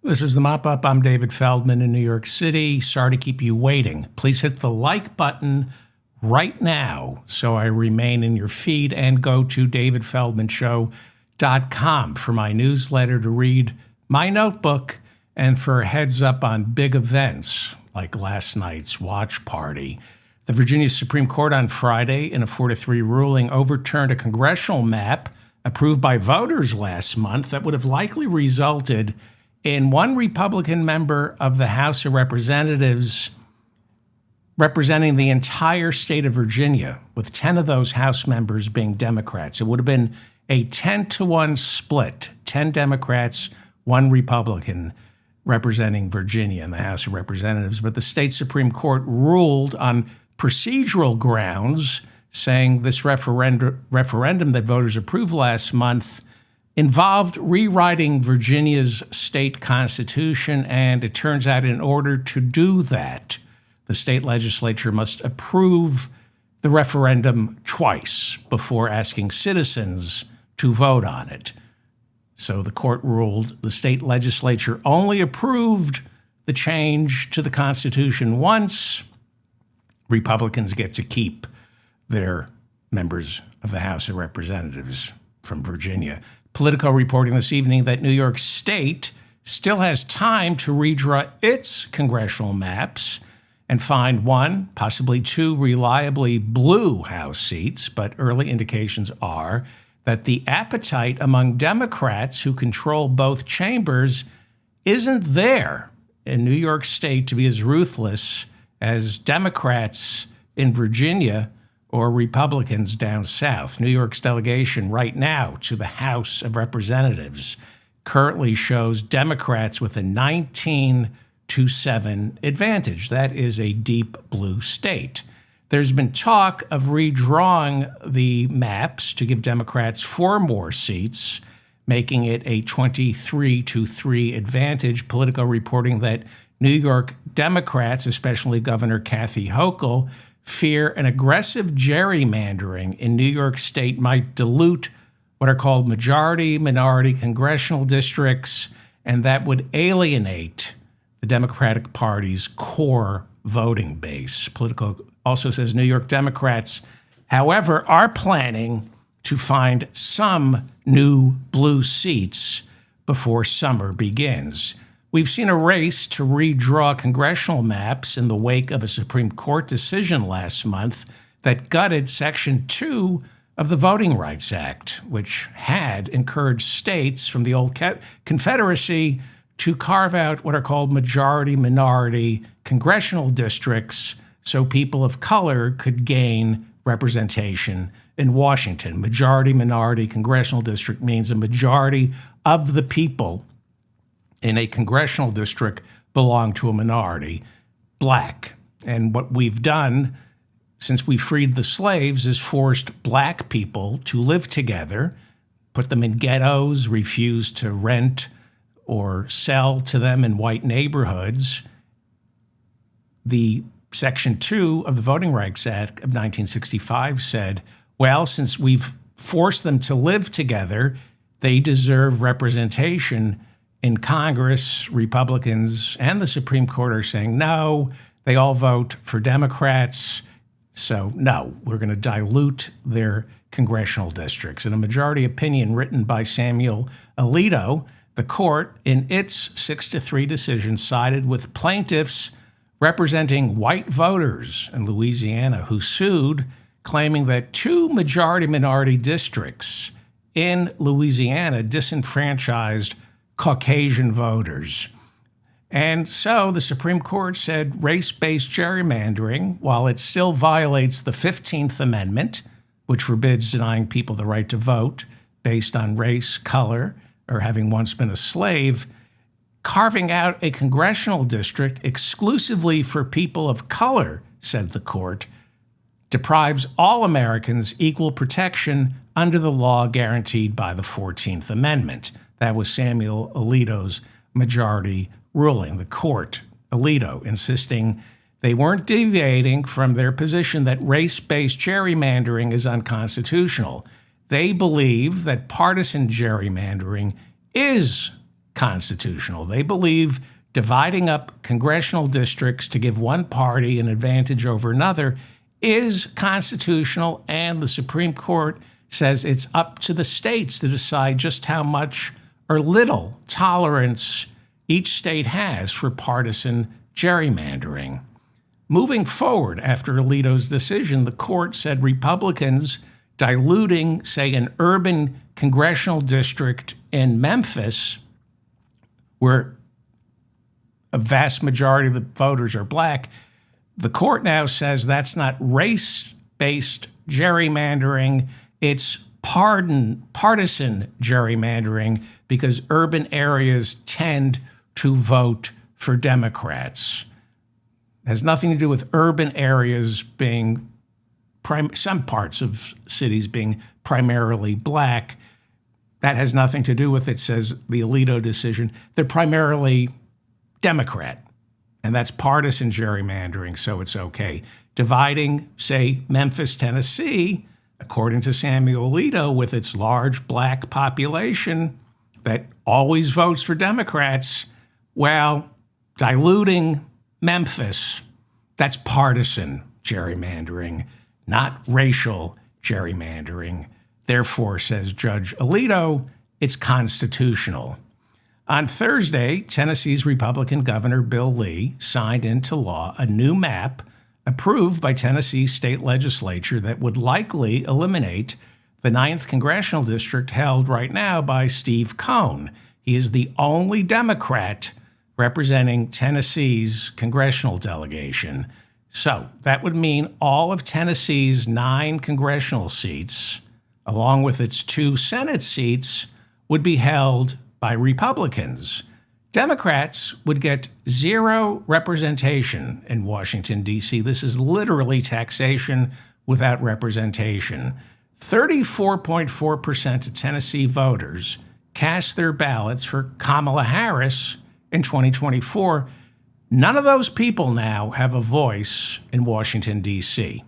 This is the Mop-Up. I'm David Feldman in New York City. Sorry to keep you waiting. Please hit the like button right now so I remain in your feed, and go to davidfeldmanshow.com for my newsletter to read my notebook and for a heads up on big events like last night's watch party. The Virginia Supreme Court on Friday, in a 4-3 ruling, overturned a congressional map approved by voters last month that would have likely resulted in one Republican member of the House of Representatives representing the entire state of Virginia, with 10 of those House members being Democrats. It would have been a 10-1 split, 10 Democrats, 1 Republican representing Virginia in the House of Representatives. But the state Supreme Court ruled on procedural grounds, saying this referendum that voters approved last month involved rewriting Virginia's state constitution, and it turns out in order to do that, the state legislature must approve the referendum twice before asking citizens to vote on it. So the court ruled the state legislature only approved the change to the Constitution once. Republicans get to keep their members of the House of Representatives from Virginia. Politico reporting this evening that New York State still has time to redraw its congressional maps and find 1, possibly 2 reliably blue House seats, but early indications are that the appetite among Democrats who control both chambers isn't there in New York State to be as ruthless as Democrats in Virginia or Republicans down south. New York's delegation right now to the House of Representatives currently shows Democrats with a 19-7 advantage. That is a deep blue state. There's been talk of redrawing the maps to give Democrats 4 more seats, making it a 23-3 advantage. Politico reporting that New York Democrats, especially Governor Kathy Hochul, fear an aggressive gerrymandering in New York State might dilute what are called majority-minority congressional districts, and that would alienate the Democratic Party's core voting base. Politico also says New York Democrats, however, are planning to find some new blue seats before summer begins. We've seen a race to redraw congressional maps in the wake of a Supreme Court decision last month that gutted Section 2 of the Voting Rights Act, which had encouraged states from the old Confederacy to carve out what are called majority-minority congressional districts so people of color could gain representation in Washington. Majority-minority congressional district means a majority of the people in a congressional district belong to a minority, black. And what we've done since we freed the slaves is forced black people to live together, put them in ghettos, refuse to rent or sell to them in white neighborhoods. The Section 2 of the Voting Rights Act of 1965 said, well, since we've forced them to live together, they deserve representation in Congress. Republicans and the Supreme Court are saying, no, they all vote for Democrats. So no, we're going to dilute their congressional districts. In a majority opinion written by Samuel Alito, the court, in its 6-3 decision, sided with plaintiffs representing white voters in Louisiana who sued, claiming that 2 majority-minority districts in Louisiana disenfranchised Caucasian voters. And so the Supreme Court said race-based gerrymandering, while it still violates the 15th Amendment, which forbids denying people the right to vote based on race, color, or having once been a slave, carving out a congressional district exclusively for people of color, said the court, deprives all Americans equal protection under the law guaranteed by the 14th Amendment. That was Samuel Alito's majority ruling. The court, Alito, insisting they weren't deviating from their position that race-based gerrymandering is unconstitutional. They believe that partisan gerrymandering is constitutional. They believe dividing up congressional districts to give one party an advantage over another is constitutional, and the Supreme Court says it's up to the states to decide just how much or little tolerance each state has for partisan gerrymandering. Moving forward after Alito's decision, the court said Republicans diluting, say, an urban congressional district in Memphis, where a vast majority of the voters are black, the court now says that's not race-based gerrymandering, it's partisan gerrymandering, because urban areas tend to vote for Democrats. It has nothing to do with urban areas being, some parts of cities being primarily black. That has nothing to do with it, says the Alito decision. They're primarily Democrat, and that's partisan gerrymandering, so it's okay. Dividing, say, Memphis, Tennessee, according to Samuel Alito, with its large black population that always votes for Democrats, well, diluting Memphis, that's partisan gerrymandering, not racial gerrymandering. Therefore, says Judge Alito, it's constitutional. On Thursday, Tennessee's Republican Governor Bill Lee signed into law a new map approved by Tennessee's state legislature that would likely eliminate the 9th congressional district held right now by Steve Cohn. He is the only Democrat representing Tennessee's congressional delegation. So that would mean all of Tennessee's 9 congressional seats, along with its 2 Senate seats, would be held by Republicans. Democrats would get 0 representation in Washington, D.C. This is literally taxation without representation. 34.4% of Tennessee voters cast their ballots for Kamala Harris in 2024. None of those people now have a voice in Washington, D.C.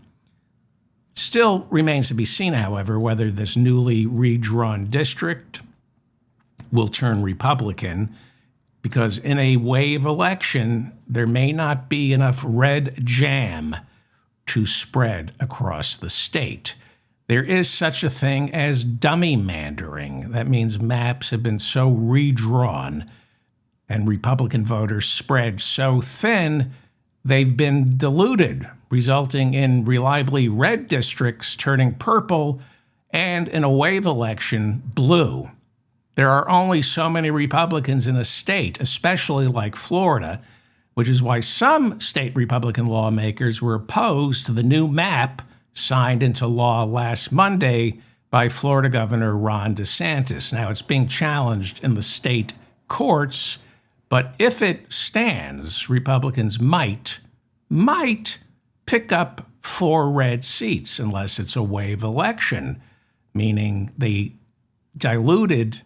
Still remains to be seen, however, whether this newly redrawn district will turn Republican, because in a wave election, there may not be enough red jam to spread across the state. There is such a thing as dummy mandering. That means maps have been so redrawn and Republican voters spread so thin, they've been diluted, resulting in reliably red districts turning purple and, in a wave election, blue. There are only so many Republicans in a state, especially like Florida, which is why some state Republican lawmakers were opposed to the new map signed into law last Monday by Florida Governor Ron DeSantis. Now, it's being challenged in the state courts, but if it stands, Republicans might pick up 4 red seats unless it's a wave election, meaning they diluted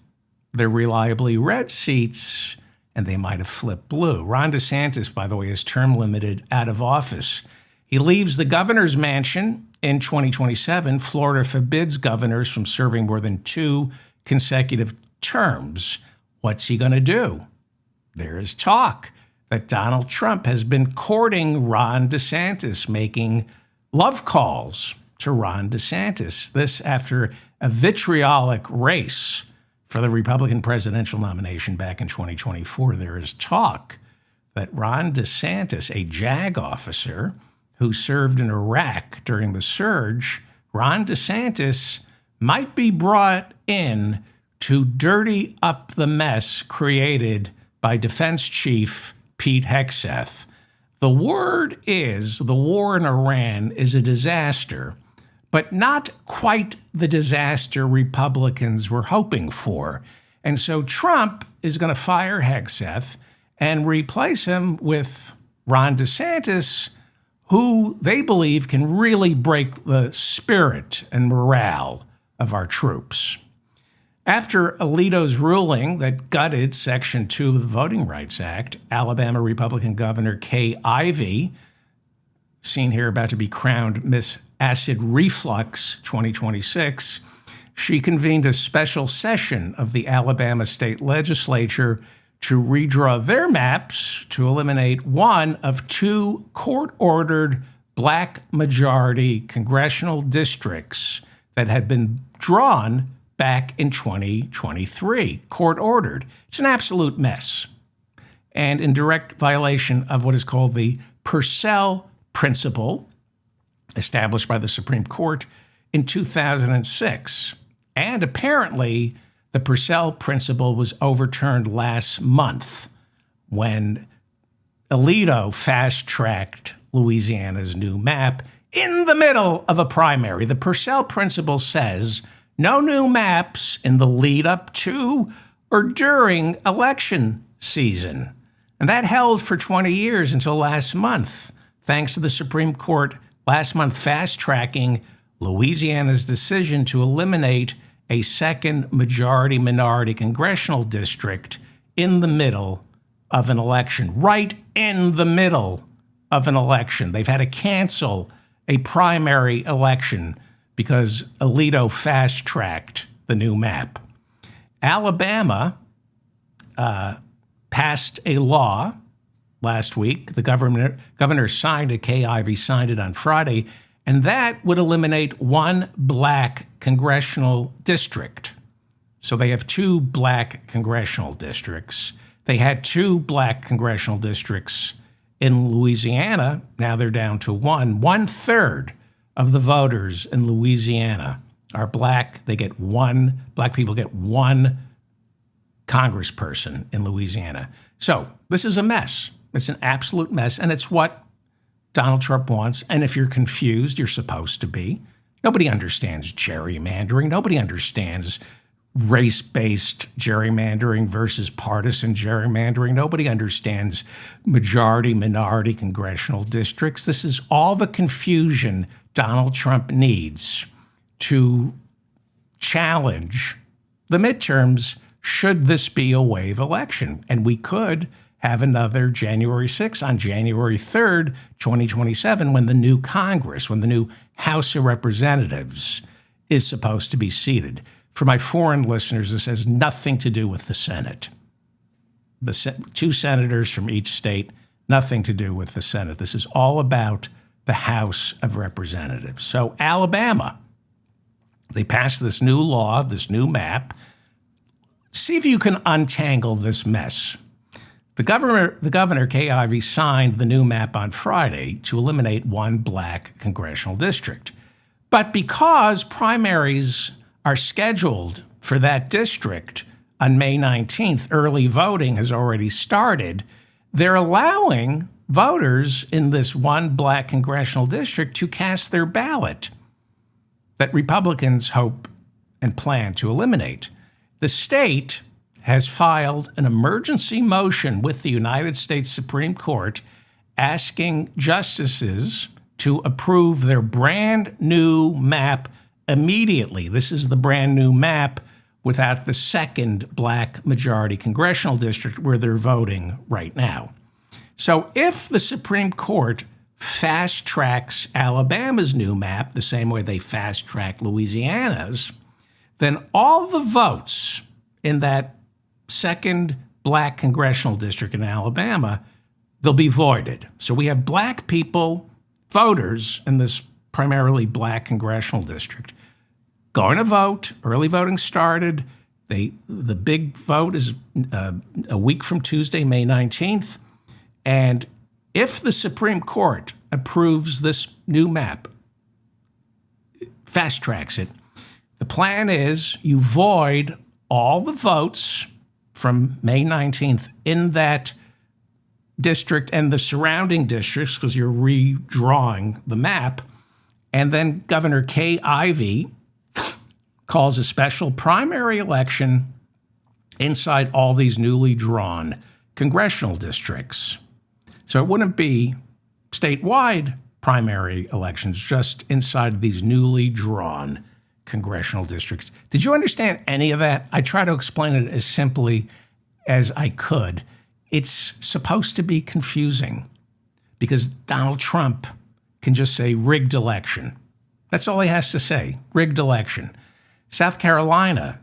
their reliably red seats and they might have flipped blue. Ron DeSantis, by the way, is term limited out of office. He leaves the governor's mansion in 2027. Florida forbids governors from serving more than 2 consecutive terms. What's he going to do? There is talk that Donald Trump has been courting Ron DeSantis, making love calls to Ron DeSantis. This after a vitriolic race for the Republican presidential nomination back in 2024. There is talk that Ron DeSantis, a JAG officer who served in Iraq during the surge, Ron DeSantis might be brought in to dirty up the mess created by Defense Chief Pete Hegseth. The word is the war in Iran is a disaster, but not quite the disaster Republicans were hoping for. And so Trump is going to fire Hegseth and replace him with Ron DeSantis, who they believe can really break the spirit and morale of our troops. After Alito's ruling that gutted Section 2 of the Voting Rights Act, Alabama Republican Governor Kay Ivey, seen here about to be crowned Miss Acid Reflux 2026, she convened a special session of the Alabama state legislature to redraw their maps to eliminate one of two court-ordered black majority congressional districts that had been drawn back in 2023, court-ordered. It's an absolute mess and in direct violation of what is called the Purcell Principle, established by the Supreme Court in 2006. And apparently, the Purcell Principle was overturned last month when Alito fast-tracked Louisiana's new map in the middle of a primary. The Purcell Principle says no new maps in the lead up to or during election season. And that held for 20 years until last month, thanks to the Supreme Court last month fast-tracking Louisiana's decision to eliminate a second majority-minority congressional district in the middle of an election, right in the middle of an election. They've had to cancel a primary election because Alito fast-tracked the new map. Alabama passed a law last week. The governor signed it, Kay Ivey signed it on Friday, and that would eliminate one black congressional district. So they have two black congressional districts. They had two black congressional districts in Louisiana. Now they're down to one. 1/3 of the voters in Louisiana are black. Black people get one congressperson in Louisiana. So this is a mess. It's an absolute mess, and it's what Donald Trump wants. And if you're confused, you're supposed to be. Nobody understands gerrymandering. Nobody understands race-based gerrymandering versus partisan gerrymandering. Nobody understands majority-minority congressional districts. This is all the confusion Donald Trump needs to challenge the midterms should this be a wave election. And we could have another January 6th on January 3rd, 2027, when the new Congress, when the new House of Representatives is supposed to be seated. For my foreign listeners, this has nothing to do with the Senate. Two senators from each state, nothing to do with the Senate. This is all about the House of Representatives. So Alabama, they passed this new law, this new map. See if you can untangle this mess. The governor, Kay Ivey, signed the new map on Friday to eliminate one black congressional district. But because primaries are scheduled for that district on May 19th, early voting has already started, they're allowing voters in this one black congressional district to cast their ballot that Republicans hope and plan to eliminate. The state has filed an emergency motion with the United States Supreme Court asking justices to approve their brand new map immediately. This is the brand new map without the second black majority congressional district where they're voting right now. So if the Supreme Court fast tracks Alabama's new map the same way they fast track Louisiana's, then all the votes in that second black congressional district in Alabama, they'll be voided. So we have black people, voters in this primarily black congressional district, going to vote. Early voting started. The big vote is a week from Tuesday, May 19th. And if the Supreme Court approves this new map, fast tracks it, the plan is you void all the votes from May 19th in that district and the surrounding districts because you're redrawing the map. And then Governor Kay Ivey calls a special primary election inside all these newly drawn congressional districts. So it wouldn't be statewide primary elections, just inside these newly drawn congressional districts. Did you understand any of that? I try to explain it as simply as I could. It's supposed to be confusing because Donald Trump can just say rigged election. That's all he has to say, rigged election. South Carolina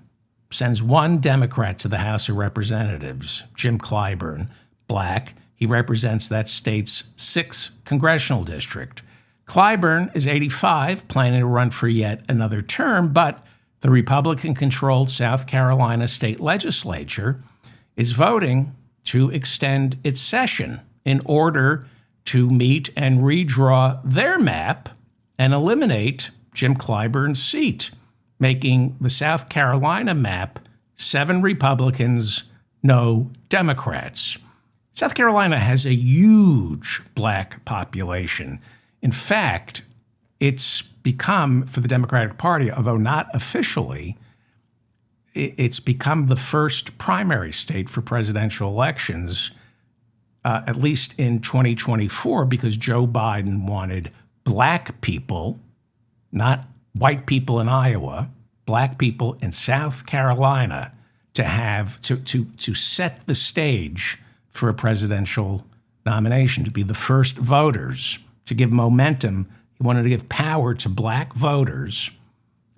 sends one Democrat to the House of Representatives, Jim Clyburn, black. He represents that state's 6th congressional district. Clyburn is 85, planning to run for yet another term, but the Republican-controlled South Carolina state legislature is voting to extend its session in order to meet and redraw their map and eliminate Jim Clyburn's seat, making the South Carolina map 7 Republicans, no Democrats. South Carolina has a huge black population. In fact, it's become, for the Democratic Party, although not officially, it's become the first primary state for presidential elections, at least in 2024, because Joe Biden wanted black people, not white people in Iowa, black people in South Carolina to have to set the stage for a presidential nomination, to be the first voters, to give momentum. He wanted to give power to black voters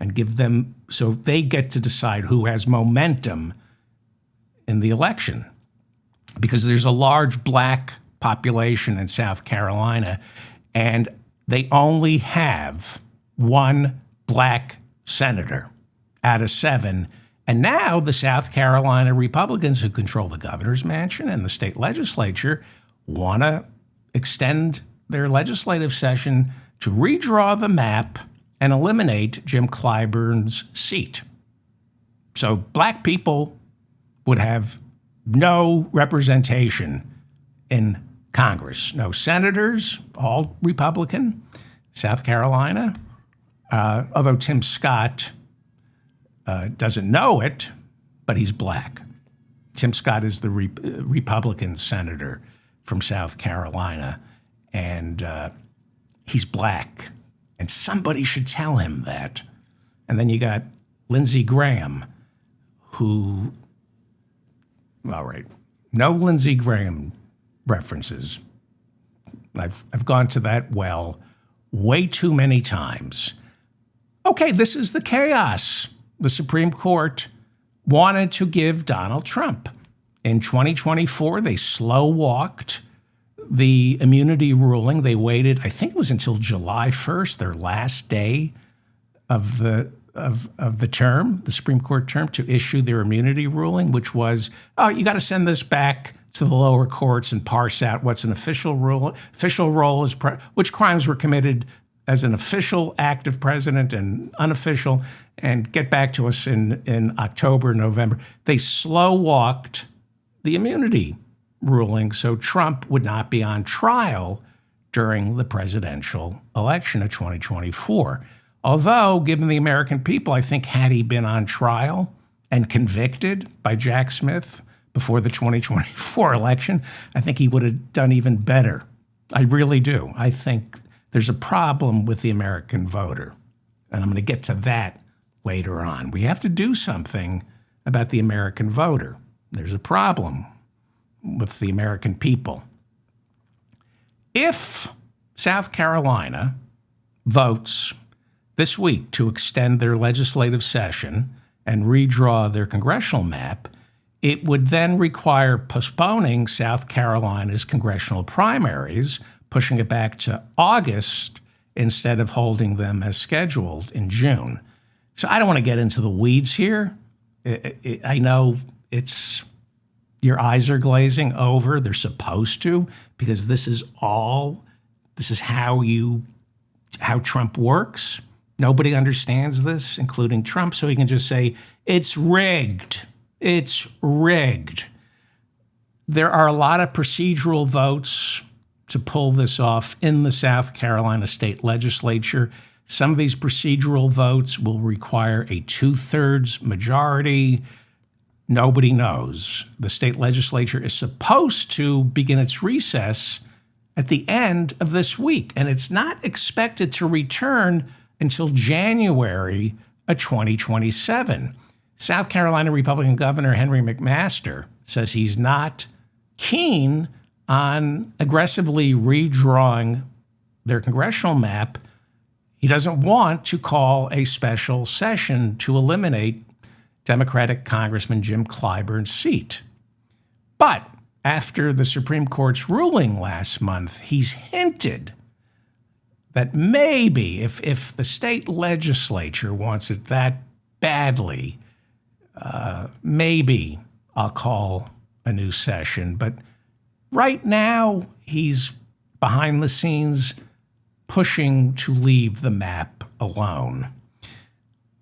and give them, so they get to decide who has momentum in the election. Because there's a large black population in South Carolina, and they only have 1 black senator out of 7. And now the South Carolina Republicans, who control the governor's mansion and the state legislature, want to extend their legislative session to redraw the map and eliminate Jim Clyburn's seat. So black people would have no representation in Congress, no senators, all Republican, South Carolina, although Tim Scott doesn't know it, but he's black. Tim Scott is the Republican senator from South Carolina, and he's black. And somebody should tell him that. And then you got Lindsey Graham, who, all right, no Lindsey Graham references. I've gone to that well way too many times. Okay, this is the chaos. The Supreme Court wanted to give Donald Trump. In 2024, they slow-walked the immunity ruling. They waited, I think it was until July 1st, their last day of the term, the Supreme Court term, to issue their immunity ruling, which was, oh, you got to send this back to the lower courts and parse out what's an official role, which crimes were committed as an official act of president and unofficial, and get back to us in October, November. They slow-walked the immunity ruling so Trump would not be on trial during the presidential election of 2024. Although, given the American people, I think had he been on trial and convicted by Jack Smith before the 2024 election, I think he would have done even better. I really do. I think there's a problem with the American voter, and I'm going to get to that later on. We have to do something about the American voter. There's a problem with the American people. If South Carolina votes this week to extend their legislative session and redraw their congressional map, it would then require postponing South Carolina's congressional primaries, pushing it back to August instead of holding them as scheduled in June. So I don't want to get into the weeds here. I know your eyes are glazing over. They're supposed to, because this is how Trump works. Nobody understands this, including Trump, so he can just say, it's rigged. It's rigged. There are a lot of procedural votes to pull this off in the South Carolina state legislature. Some of these procedural votes will require a 2/3 majority. Nobody knows. The state legislature is supposed to begin its recess at the end of this week, and it's not expected to return until January of 2027. South Carolina Republican Governor Henry McMaster says he's not keen on aggressively redrawing their congressional map. He doesn't want to call a special session to eliminate Democratic Congressman Jim Clyburn's seat. But after the Supreme Court's ruling last month, he's hinted that maybe if the state legislature wants it that badly, maybe I'll call a new session. But right now, he's behind the scenes pushing to leave the map alone.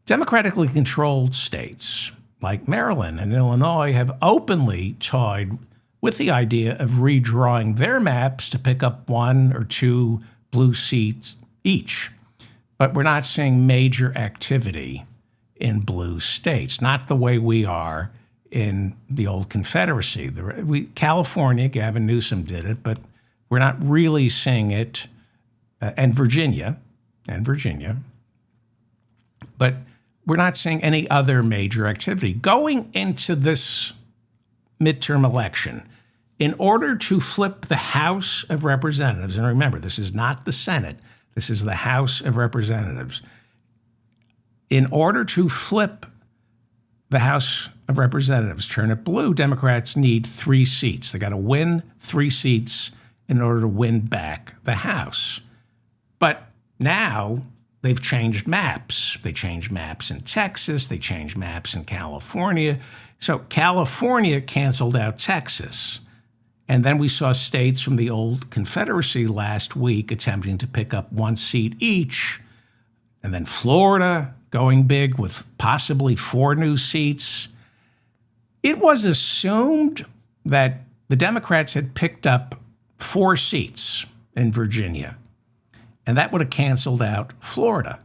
Democratically controlled states like Maryland and Illinois have openly toyed with the idea of redrawing their maps to pick up 1 or 2 blue seats each. But we're not seeing major activity in blue states, not the way we are in the old Confederacy. California, Gavin Newsom did it, but we're not really seeing it, and Virginia, but we're not seeing any other major activity. Going into this midterm election, in order to flip the House of Representatives, and remember, this is not the Senate, this is the House of Representatives. In order to flip the House of Representatives, turn it blue, Democrats need 3 seats. They got to win 3 seats in order to win back the House. But now they've changed maps. They changed maps in Texas. They changed maps in California. So California canceled out Texas. And then we saw states from the old Confederacy last week attempting to pick up 1 seat each. And then Florida going big with possibly 4 new seats. It was assumed that the Democrats had picked up 4 seats in Virginia, and that would have canceled out Florida.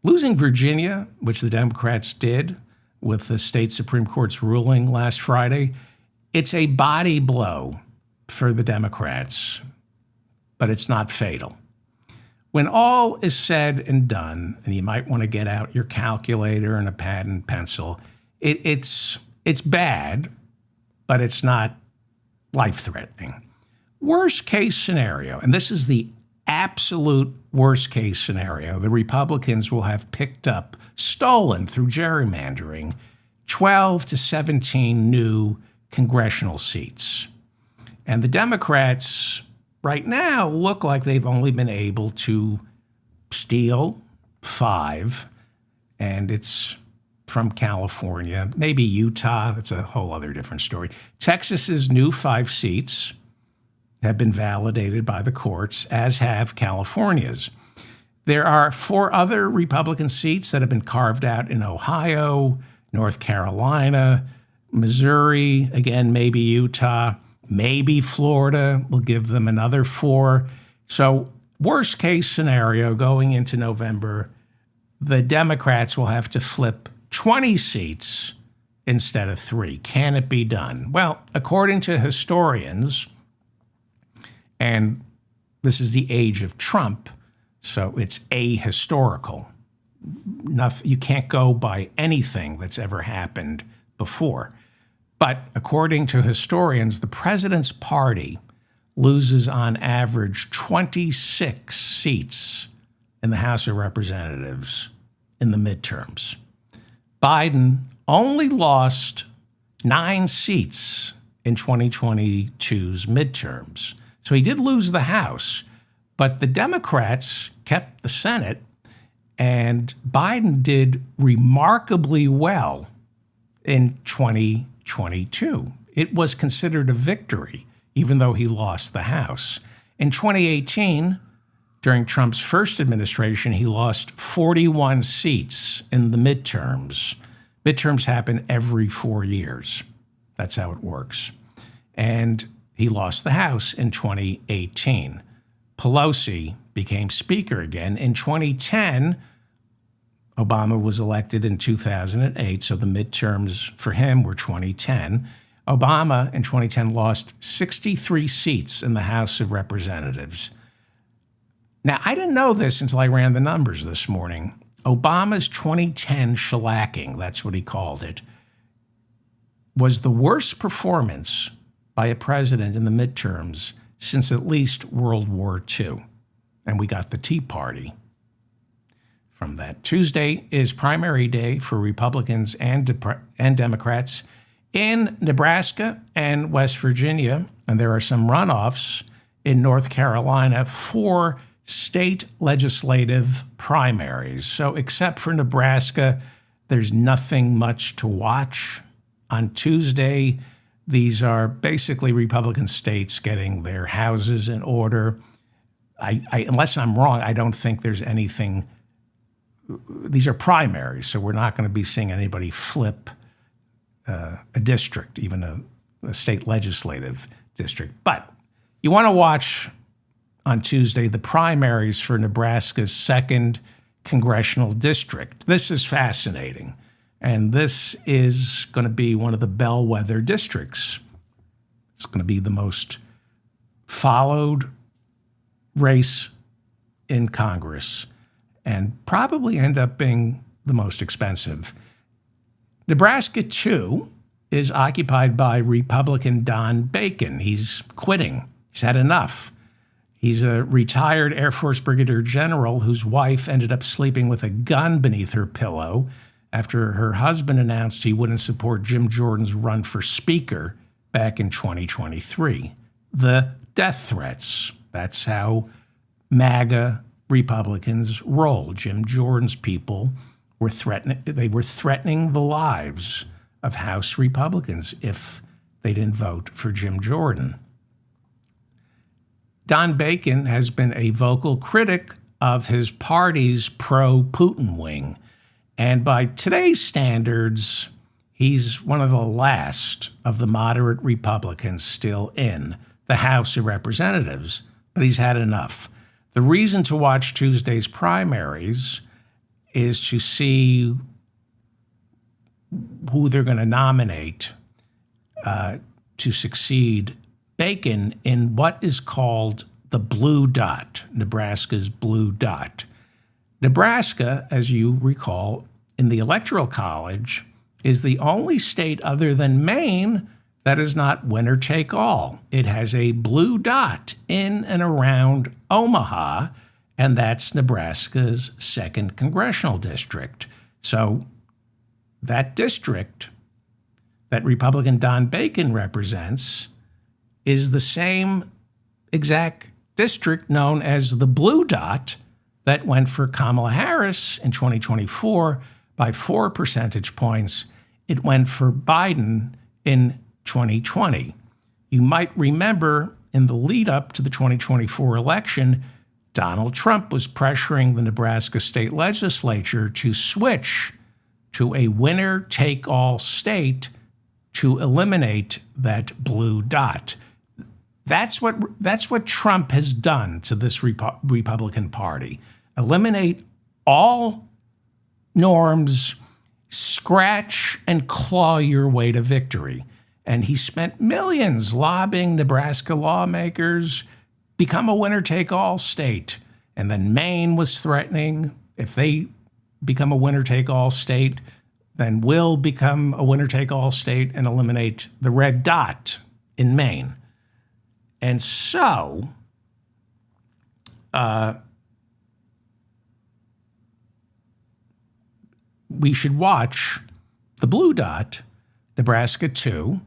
Losing Virginia, which the Democrats did with the state Supreme Court's ruling last Friday, it's a body blow for the Democrats, but it's not fatal. When all is said and done, and you might want to get out your calculator and a pad and pencil, it's bad, but it's not life-threatening. Worst case scenario, and this is the absolute worst case scenario, the Republicans will have picked up, stolen through gerrymandering, 12 to 17 new congressional seats. And the Democrats right now look like they've only been able to steal 5, and it's from California, maybe Utah. That's a whole other different story. Texas's new 5 seats have been validated by the courts, as have California's. There are 4 other Republican seats that have been carved out in Ohio, North Carolina, Missouri, again, maybe Utah, maybe Florida will give them another 4. So worst case scenario going into November, the Democrats will have to flip 20 seats instead of 3. Can it be done? Well, according to historians, and this is the age of Trump, so it's ahistorical. You can't go by anything that's ever happened before. But according to historians, the president's party loses on average 26 seats in the House of Representatives in the midterms. Biden only lost 9 seats in 2022's midterms. So he did lose the House, but the Democrats kept the Senate, and Biden did remarkably well in 2022. It was considered a victory, even though he lost the House. In 2018, during Trump's first administration, he lost 41 seats in the midterms. Midterms happen every 4 years. That's how it works. And he lost the House in 2018. Pelosi became Speaker again. In 2010, Obama was elected in 2008, so the midterms for him were 2010. Obama in 2010 lost 63 seats in the House of Representatives. Now, I didn't know this until I ran the numbers this morning. Obama's 2010 shellacking, that's what he called it, was the worst performance by a president in the midterms since at least World War II. And we got the Tea Party from that. Tuesday is primary day for Republicans and Democrats in Nebraska and West Virginia, and there are some runoffs in North Carolina for state legislative primaries. So except for Nebraska, there's nothing much to watch. On Tuesday, these are basically Republican states getting their houses in order. Unless I'm wrong, I don't think there's anything. These are primaries, so we're not going to be seeing anybody flip a district, even a state legislative district. But you want to watch on Tuesday the primaries for Nebraska's 2nd congressional district. This is fascinating, and this is going to be one of the bellwether districts. It's going to be the most followed race in Congress and probably end up being the most expensive. Nebraska, too, is occupied by Republican Don Bacon. He's quitting. He's had enough. He's a retired Air Force Brigadier General whose wife ended up sleeping with a gun beneath her pillow after her husband announced he wouldn't support Jim Jordan's run for Speaker back in 2023. The death threats. That's how MAGA Republicans roll. Jim Jordan's people were threatening the lives of House Republicans if they didn't vote for Jim Jordan. Don Bacon has been a vocal critic of his party's pro-Putin wing. And by today's standards, he's one of the last of the moderate Republicans still in the House of Representatives, but he's had enough. The reason to watch Tuesday's primaries is to see who they're going to nominate to succeed Bacon in what is called the blue dot, Nebraska's blue dot. Nebraska, as you recall, in the Electoral College, is the only state other than Maine that is not winner take all. It has a blue dot in and around Omaha, and that's Nebraska's 2nd congressional district. So that district that Republican Don Bacon represents is the same exact district known as the blue dot that went for Kamala Harris in 2024 by 4 percentage points. It went for Biden in 2020. You might remember in the lead up to the 2024 election, Donald Trump was pressuring the Nebraska state legislature to switch to a winner-take-all state to eliminate that blue dot. That's what Trump has done to this Republican Party. Eliminate all norms, scratch and claw your way to victory. And he spent millions lobbying Nebraska lawmakers, become a winner-take-all state. And then Maine was threatening, if they become a winner-take-all state, then we'll become a winner-take-all state and eliminate the red dot in Maine. And so we should watch the blue dot, Nebraska 2.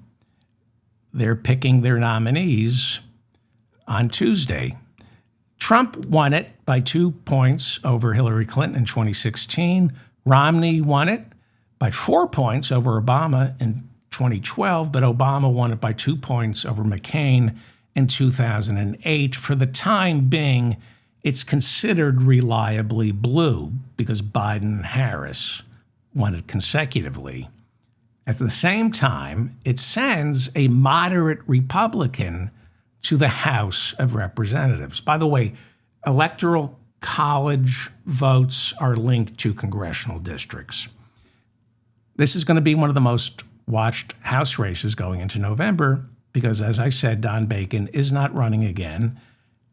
They're picking their nominees on Tuesday. Trump won it by 2 points over Hillary Clinton in 2016. Romney won it by 4 points over Obama in 2012, but Obama won it by 2 points over McCain in 2008. For the time being, it's considered reliably blue because Biden and Harris won it consecutively. At the same time, it sends a moderate Republican to the House of Representatives. By the way, electoral college votes are linked to congressional districts. This is going to be one of the most watched House races going into November because, as I said, Don Bacon is not running again.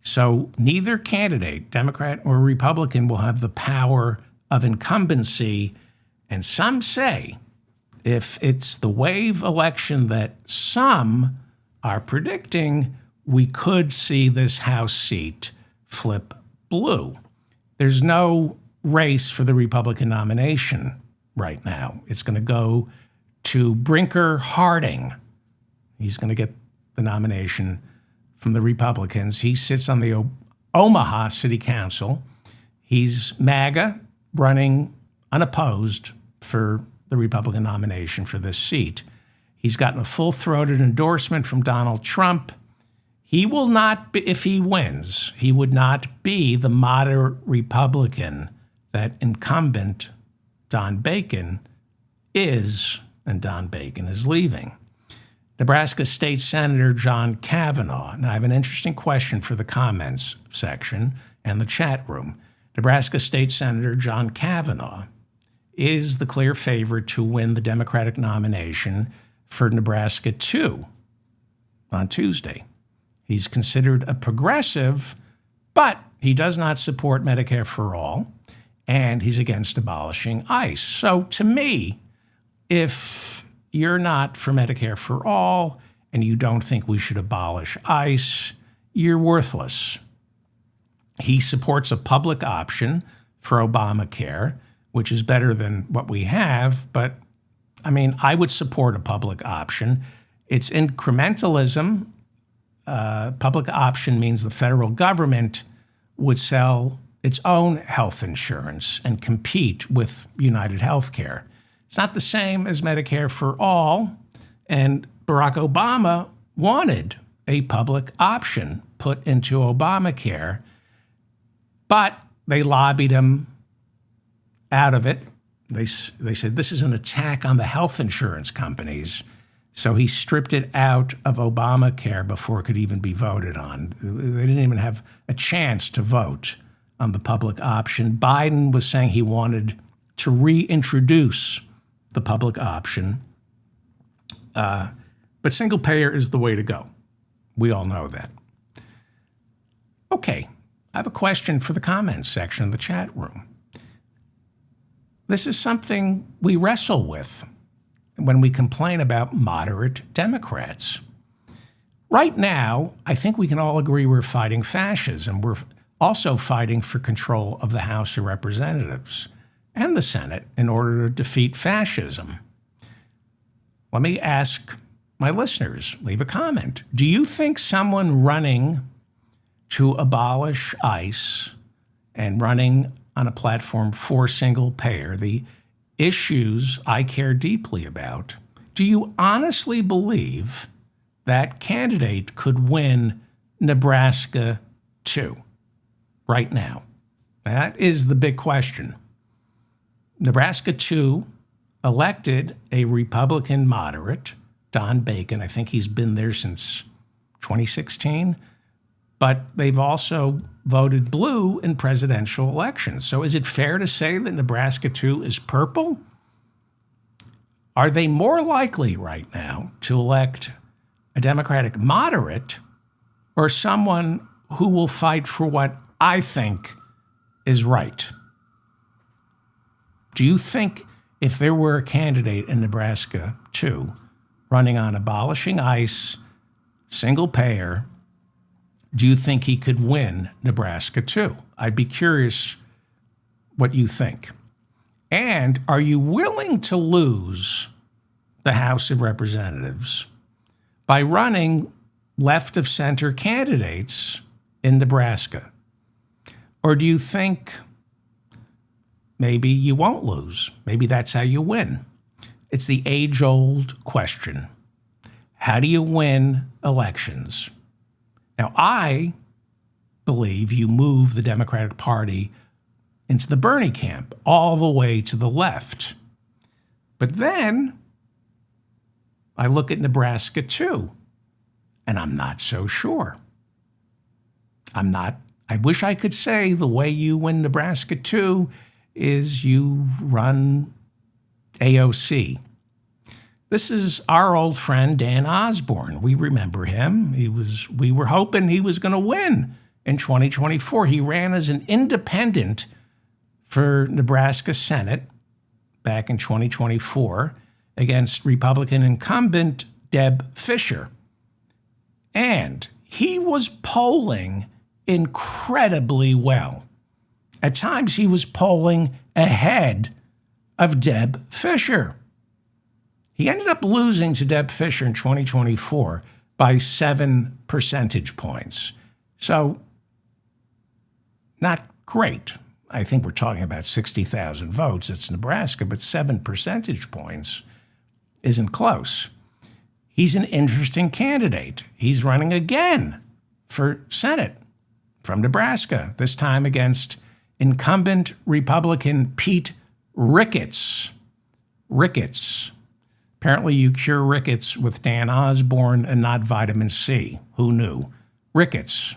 So neither candidate, Democrat or Republican, will have the power of incumbency. And some say if it's the wave election that some are predicting, we could see this House seat flip blue. There's no race for the Republican nomination right now. It's going to go to Brinker Harding. He's going to get the nomination from the Republicans. He sits on the Omaha City Council. He's MAGA, running unopposed for the Republican nomination for this seat. He's gotten a full-throated endorsement from Donald Trump. He will not be, if he wins, he would not be the moderate Republican that incumbent Don Bacon is, and Don Bacon is leaving. Nebraska State Senator John Kavanaugh. Now, I have an interesting question for the comments section and the chat room. Nebraska State Senator John Kavanaugh is the clear favorite to win the Democratic nomination for Nebraska 2 on Tuesday. He's considered a progressive, but he does not support Medicare for All, and he's against abolishing ICE. So to me, if you're not for Medicare for All and you don't think we should abolish ICE, you're worthless. He supports a public option for Obamacare, which is better than what we have, but I mean, I would support a public option. It's incrementalism. Public option means the federal government would sell its own health insurance and compete with United Healthcare. It's not the same as Medicare for All, and Barack Obama wanted a public option put into Obamacare, but they lobbied him out of it. They said this is an attack on the health insurance companies. So he stripped it out of Obamacare before it could even be voted on. They didn't even have a chance to vote on the public option. Biden was saying he wanted to reintroduce the public option. But single payer is the way to go. We all know that. Okay, I have a question for the comments section of the chat room. This is something we wrestle with when we complain about moderate Democrats. Right now, I think we can all agree we're fighting fascism. We're also fighting for control of the House of Representatives and the Senate in order to defeat fascism. Let me ask my listeners, leave a comment. Do you think someone running to abolish ICE and running on a platform for single payer, the issues I care deeply about, do you honestly believe that candidate could win Nebraska 2 right now? That is the big question. Nebraska 2 elected a Republican moderate, Don Bacon. I think he's been there since 2016. But they've also voted blue in presidential elections. So is it fair to say that Nebraska 2 is purple? Are they more likely right now to elect a Democratic moderate or someone who will fight for what I think is right? Do you think if there were a candidate in Nebraska 2 running on abolishing ICE, single payer, do you think he could win Nebraska 2? I'd be curious what you think. And are you willing to lose the House of Representatives by running left-of-center candidates in Nebraska? Or do you think maybe you won't lose? Maybe that's how you win. It's the age-old question. How do you win elections? Now, I believe you move the Democratic Party into the Bernie camp, all the way to the left. But then I look at Nebraska 2, and I'm not so sure. I wish I could say the way you win Nebraska 2 is you run AOC. This is our old friend Dan Osborne. We remember him. We were hoping he was going to win in 2024. He ran as an independent for Nebraska Senate back in 2024 against Republican incumbent Deb Fischer. And he was polling incredibly well. At times, he was polling ahead of Deb Fischer. He ended up losing to Deb Fischer in 2024 by 7 percentage points. So, not great. I think we're talking about 60,000 votes. It's Nebraska, but 7 percentage points isn't close. He's an interesting candidate. He's running again for Senate from Nebraska, this time against incumbent Republican Pete Ricketts. Apparently you cure rickets with Dan Osborne and not vitamin C. Who knew? Ricketts.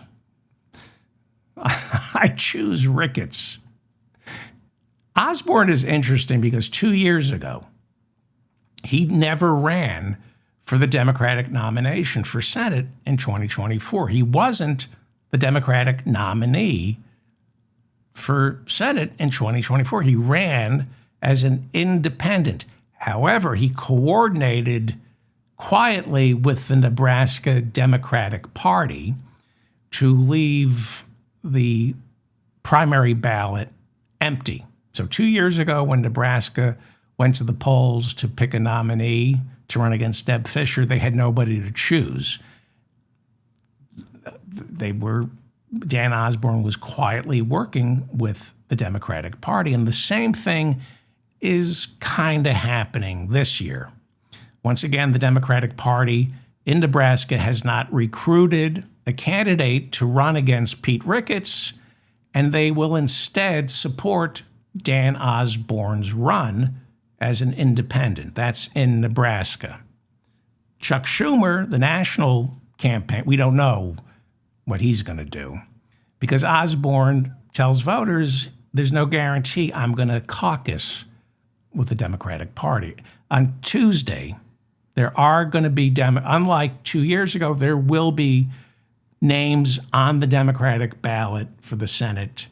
I choose Ricketts. Osborne is interesting because 2 years ago, he never ran for the Democratic nomination for Senate in 2024. He wasn't the Democratic nominee for Senate in 2024. He ran as an independent. However, he coordinated quietly with the Nebraska Democratic Party to leave the primary ballot empty. So 2 years ago, when Nebraska went to the polls to pick a nominee to run against Deb Fischer, they had nobody to choose. Dan Osborne was quietly working with the Democratic Party, and the same thing is kind of happening this year. Once again, the Democratic Party in Nebraska has not recruited a candidate to run against Pete Ricketts, and they will instead support Dan Osborne's run as an independent. That's in Nebraska. Chuck Schumer, the national campaign, we don't know what he's going to do because Osborne tells voters there's no guarantee I'm going to caucus with the Democratic Party. On Tuesday, there are going to be, unlike 2 years ago, there will be names on the Democratic ballot for the Senate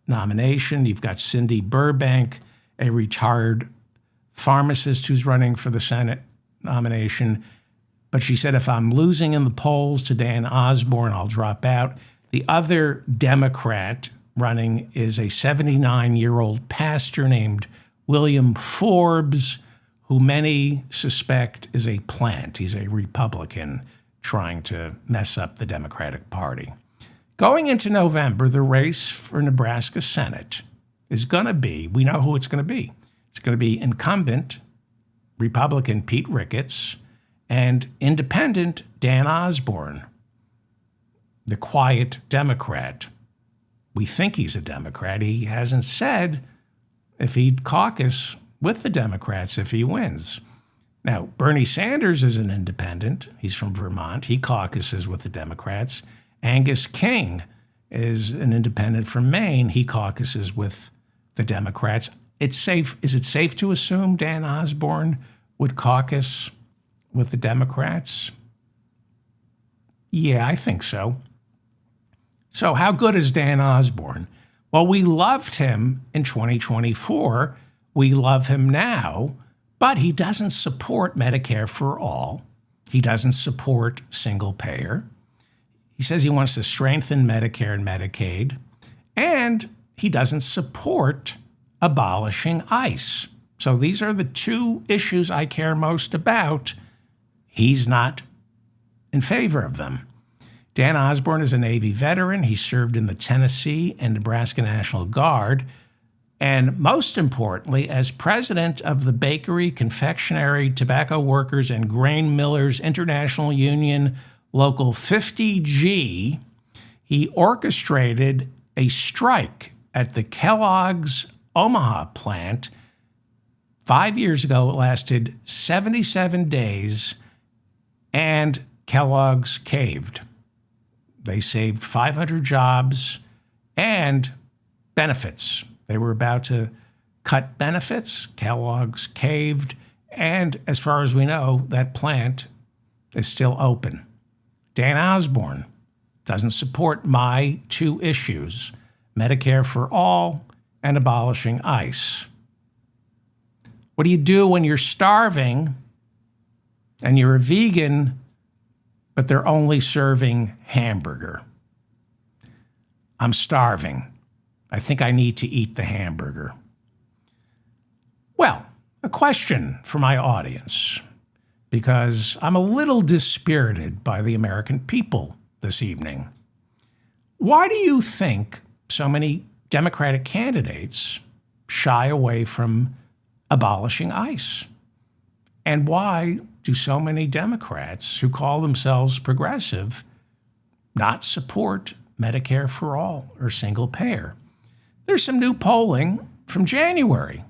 nomination. You've got Cindy Burbank, a retired pharmacist who's running for the Senate nomination. But she said, if I'm losing in the polls to Dan Osborne, I'll drop out. The other Democrat running is a 79-year-old pastor named William Forbes, who many suspect is a plant. He's a Republican trying to mess up the Democratic Party. Going into November, the race for Nebraska Senate is going to be, we know who it's going to be. It's going to be incumbent Republican Pete Ricketts and independent Dan Osborne, the quiet Democrat. We think he's a Democrat. He hasn't said if he'd caucus with the Democrats if he wins. Now, Bernie Sanders is an independent. He's from Vermont. He caucuses with the Democrats. Angus King is an independent from Maine. He caucuses with the Democrats. Is it safe to assume Dan Osborne would caucus with the Democrats? Yeah, I think so. So how good is Dan Osborne? Well, we loved him in 2024. We love him now, but he doesn't support Medicare for All. He doesn't support single payer. He says he wants to strengthen Medicare and Medicaid, and he doesn't support abolishing ICE. So these are the two issues I care most about. He's not in favor of them. Dan Osborne is a Navy veteran. He served in the Tennessee and Nebraska National Guard. And most importantly, as president of the Bakery, Confectionery, Tobacco Workers, and Grain Millers International Union Local 50G, he orchestrated a strike at the Kellogg's Omaha plant 5 years ago. It lasted 77 days, and Kellogg's caved. They saved 500 jobs and benefits. They were about to cut benefits. Kellogg's caved. And as far as we know, that plant is still open. Dan Osborne doesn't support my two issues, Medicare for All and abolishing ICE. What do you do when you're starving and you're a vegan, but they're only serving hamburger? I'm starving. I think I need to eat the hamburger. Well, a question for my audience, because I'm a little dispirited by the American people this evening. Why do you think so many Democratic candidates shy away from abolishing ICE? And why do so many Democrats who call themselves progressive not support Medicare for All or single payer? There's some new polling from January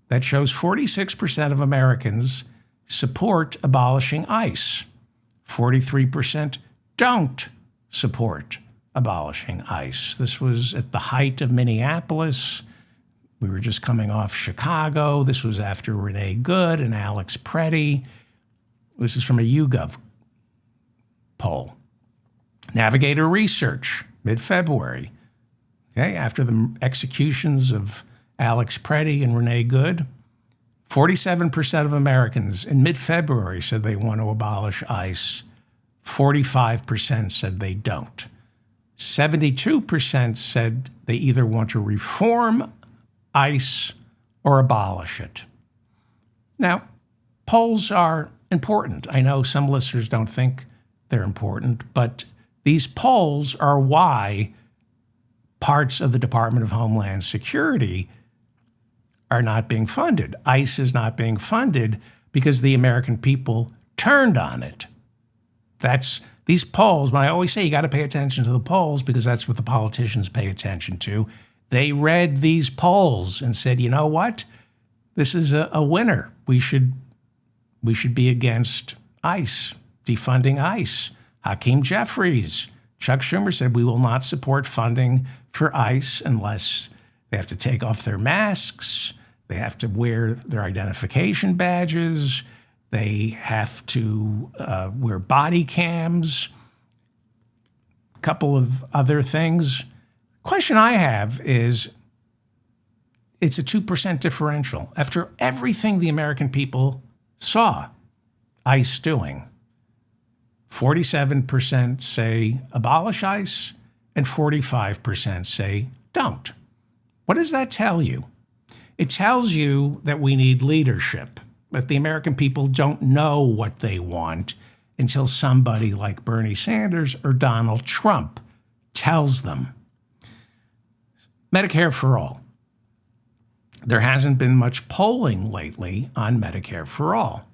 that shows 46% of Americans support abolishing ICE. 43% don't support abolishing ICE. This was at the height of Minneapolis. We were just coming off Chicago. This was after Renee Good and Alex Preddy. This is from a YouGov poll. Navigator Research, mid-February. Okay, after the executions of Alex Preddy and Renee Good, 47% of Americans in mid-February said they want to abolish ICE. 45% said they don't. 72% said they either want to reform ICE or abolish it. Now, polls are important. I know some listeners don't think they're important, but these polls are why parts of the Department of Homeland Security are not being funded. ICE is not being funded because the American people turned on it. That's these polls. When I always say you got to pay attention to the polls because that's what the politicians pay attention to. They read these polls and said, you know what? This is a winner. We should be against ICE, defunding ICE. Hakeem Jeffries, Chuck Schumer said we will not support funding for ICE unless they have to take off their masks, they have to wear their identification badges, they have to wear body cams, a couple of other things. Question I have is, it's a 2% differential. After everything the American people saw ICE doing, 47% say abolish ICE and 45% say don't. What does that tell you? It tells you that we need leadership, that the American people don't know what they want until somebody like Bernie Sanders or Donald Trump tells them. Medicare for All. There hasn't been much polling lately on Medicare for All.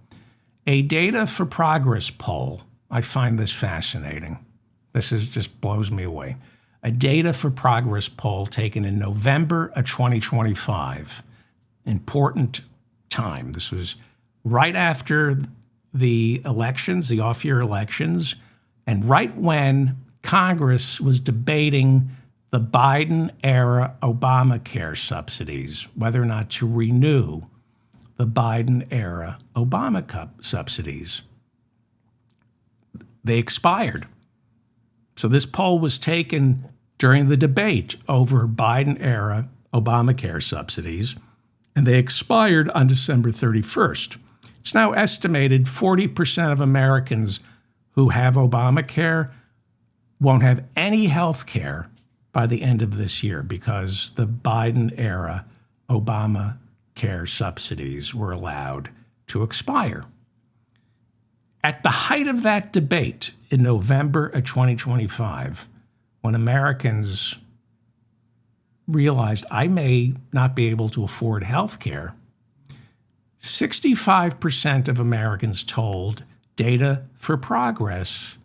A Data for Progress poll, I find this fascinating. This just blows me away. A Data for Progress poll taken in November of 2025. Important time. This was right after the elections, the off-year elections, and right when Congress was debating the Biden-era Obamacare subsidies, whether or not to renew the Biden-era Obamacare subsidies. They expired. So this poll was taken during the debate over Biden-era Obamacare subsidies, and they expired on December 31st. It's now estimated 40% of Americans who have Obamacare won't have any health care by the end of this year because the Biden-era Obamacare subsidies were allowed to expire. At the height of that debate in November of 2025, when Americans realized I may not be able to afford health care, 65% of Americans told Data for Progress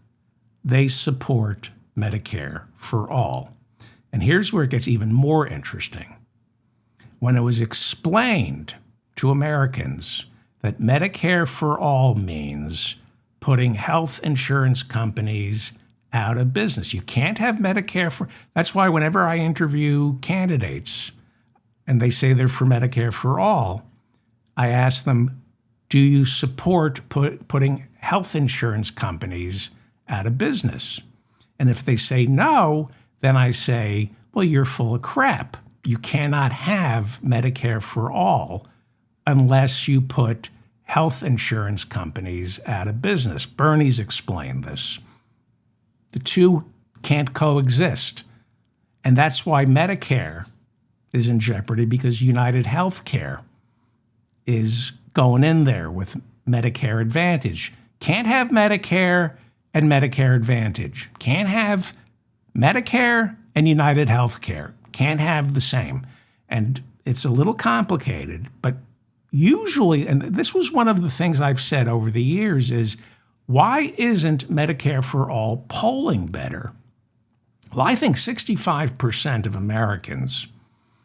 they support Medicare for All. And here's where it gets even more interesting. When it was explained to Americans that Medicare for All means putting health insurance companies out of business. You can't have Medicare for... That's why whenever I interview candidates and they say they're for Medicare for All, I ask them, do you support putting health insurance companies out of business? And if they say no, then I say, well, you're full of crap. You cannot have Medicare for All unless you put health insurance companies out of business. Bernie's explained this. The two can't coexist. And that's why Medicare is in jeopardy, because United Healthcare is going in there with Medicare Advantage. Can't have Medicare and Medicare Advantage. Can't have Medicare and United Healthcare. Can't have the same. And it's a little complicated, but usually, and this was one of the things I've said over the years, is why isn't Medicare for All polling better? Well, I think 65% of Americans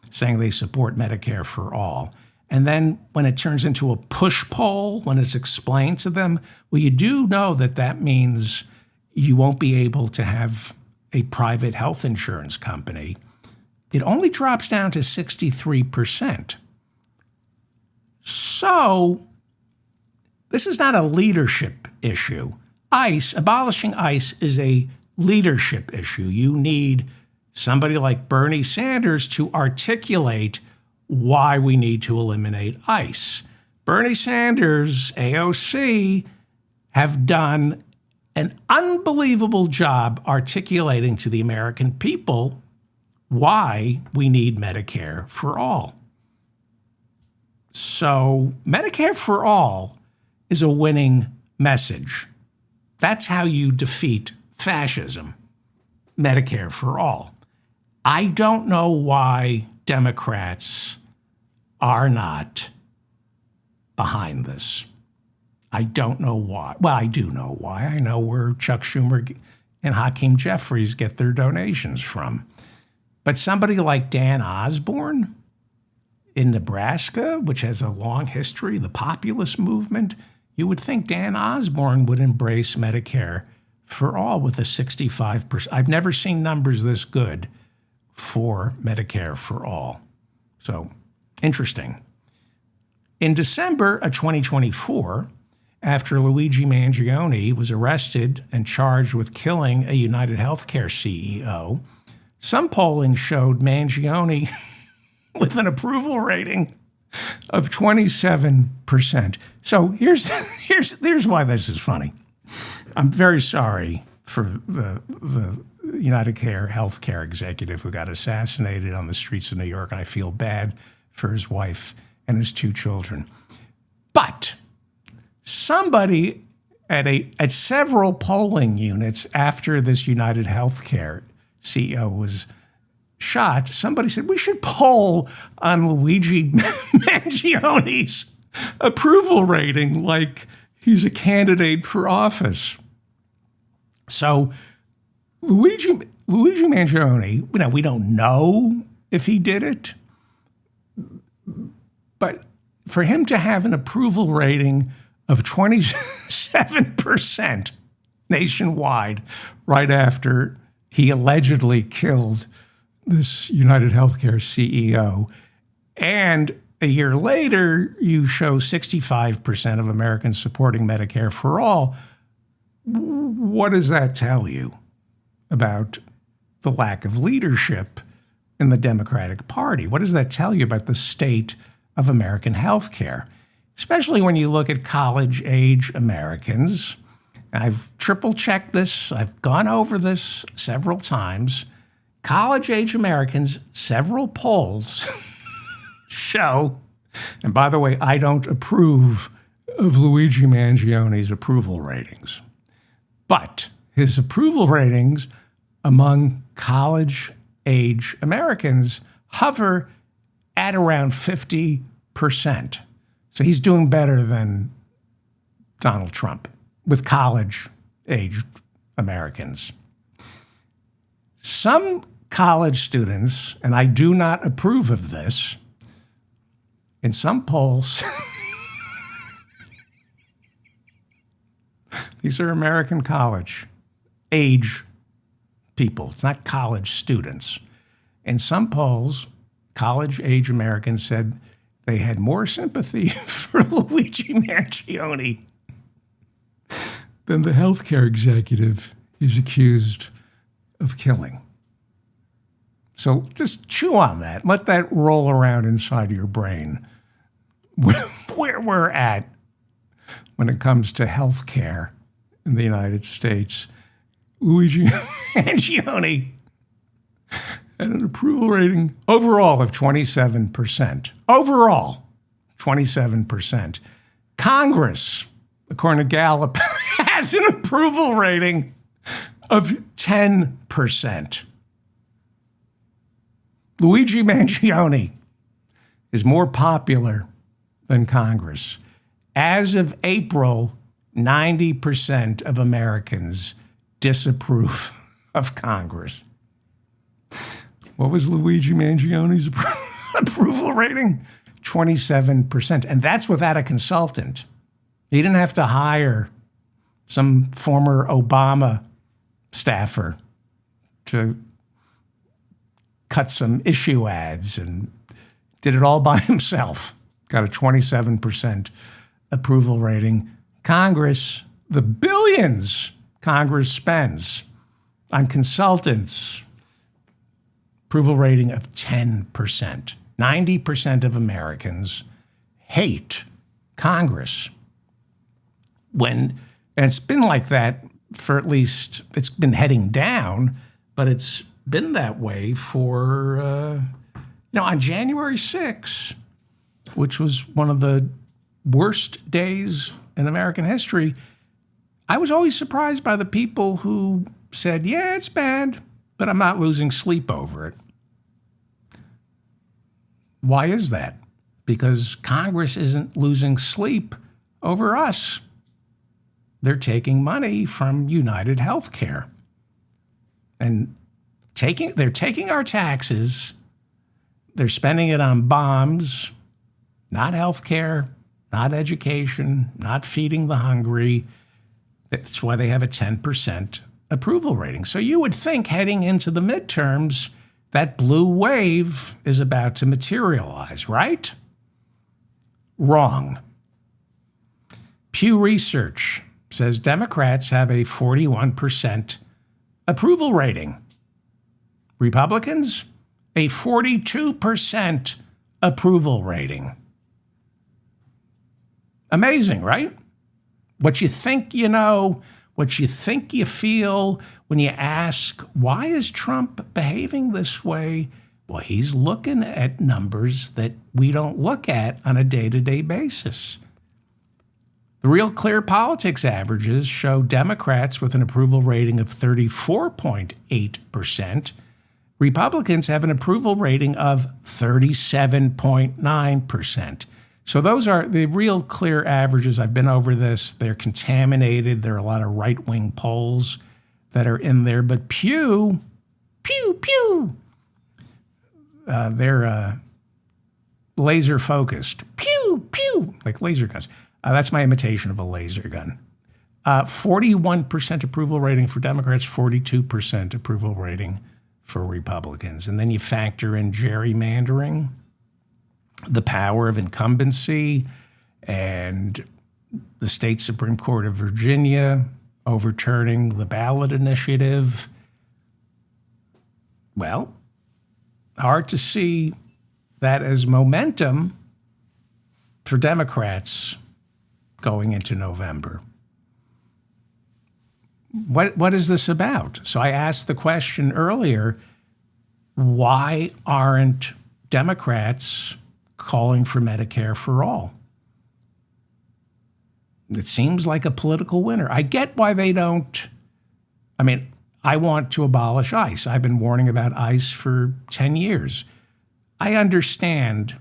saying they support Medicare for All. And then when it turns into a push poll, when it's explained to them, well, you do know that that means you won't be able to have a private health insurance company. It only drops down to 63%. So this is not a leadership issue. Abolishing ICE is a leadership issue. You need somebody like Bernie Sanders to articulate why we need to eliminate ICE. Bernie Sanders, AOC, have done an unbelievable job articulating to the American people why we need Medicare for All. So Medicare for All is a winning message. That's how you defeat fascism. Medicare for All. I don't know why Democrats are not behind this. I don't know why. Well, I do know why. I know where Chuck Schumer and Hakeem Jeffries get their donations from. But somebody like Dan Osborne in Nebraska, which has a long history, the populist movement, you would think Dan Osborne would embrace Medicare for All with a 65%. I've never seen numbers this good for Medicare for All. So, interesting. In December of 2024, after Luigi Mangione was arrested and charged with killing a United Healthcare CEO, some polling showed Mangione with an approval rating of 27%. So here's why this is funny. I'm very sorry for the United Healthcare executive who got assassinated on the streets of New York, and I feel bad for his wife and his two children. But somebody at several polling units after this United Healthcare CEO was shot, somebody said, we should poll on Luigi Mangione's approval rating like he's a candidate for office. So Luigi Mangione, we don't know if he did it, but for him to have an approval rating of 27% nationwide right after he allegedly killed this United Healthcare CEO, and a year later, you show 65% of Americans supporting Medicare for All. What does that tell you about the lack of leadership in the Democratic Party? What does that tell you about the state of American healthcare? Especially when you look at college-age Americans. I've triple-checked this. I've gone over this several times. College-age Americans, several polls show, and by the way, I don't approve of Luigi Mangione's approval ratings, but his approval ratings among college-age Americans hover at around 50%. So he's doing better than Donald Trump with college-aged Americans. Some college students, and I do not approve of this, in some polls, these are American college age people. It's not college students. In some polls, college age Americans said they had more sympathy for Luigi Mangione than the healthcare executive he's accused of killing. So just chew on that. Let that roll around inside your brain. Where we're at when it comes to health care in the United States. Luigi Mangione and an approval rating overall of 27%. Overall, 27%. Congress, according to Gallup, has an approval rating of 10%. Luigi Mangione is more popular than Congress. As of April, 90% of Americans disapprove of Congress. What was Luigi Mangione's approval rating? 27%. And that's without a consultant. He didn't have to hire some former Obama staffer to cut some issue ads and did it all by himself. Got a 27% approval rating. Congress, the billions Congress spends on consultants, approval rating of 10%. 90% of Americans hate Congress. And it's been like that for at least, it's been heading down, but it's been that way for, on January 6th, which was one of the worst days in American history, I was always surprised by the people who said, yeah, it's bad, but I'm not losing sleep over it. Why is that? Because Congress isn't losing sleep over us. They're taking money from United Healthcare. And they're taking our taxes, they're spending it on bombs, not healthcare, not education, not feeding the hungry. That's why they have a 10% approval rating. So you would think heading into the midterms, that blue wave is about to materialize, right? Wrong. Pew Research says Democrats have a 41% approval rating. Republicans, a 42% approval rating. Amazing, right? What you think you know, what you think you feel when you ask, why is Trump behaving this way? Well, he's looking at numbers that we don't look at on a day-to-day basis. The Real Clear Politics averages show Democrats with an approval rating of 34.8%. Republicans have an approval rating of 37.9%. So those are the Real Clear averages. I've been over this. They're contaminated. There are a lot of right-wing polls that are in there. But Pew, they're laser-focused. Pew, pew, like laser guns. That's my imitation of a laser gun. 41% approval rating for Democrats, 42% approval rating for Republicans. And then you factor in gerrymandering, the power of incumbency, and the state Supreme Court of Virginia overturning the ballot initiative. Well, hard to see that as momentum for Democrats going into November. What is this about? So I asked the question earlier, why aren't Democrats calling for Medicare for All? It seems like a political winner. I get why they don't. I mean, I want to abolish ICE. I've been warning about ICE for 10 years. I understand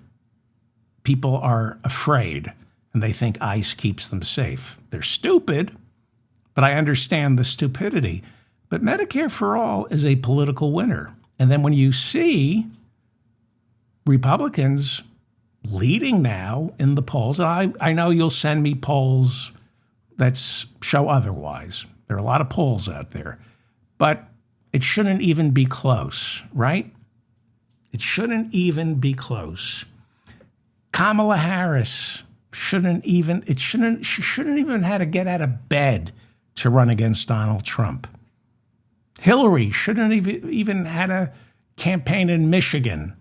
people are afraid and they think ICE keeps them safe. They're stupid, but I understand the stupidity. But Medicare for All is a political winner. And then when you see Republicans leading now in the polls, and I know you'll send me polls that show otherwise. There are a lot of polls out there, but it shouldn't even be close, right? It shouldn't even be close. Kamala Harris shouldn't even have to get out of bed to run against Donald Trump. Hillary shouldn't even had a campaign in Michigan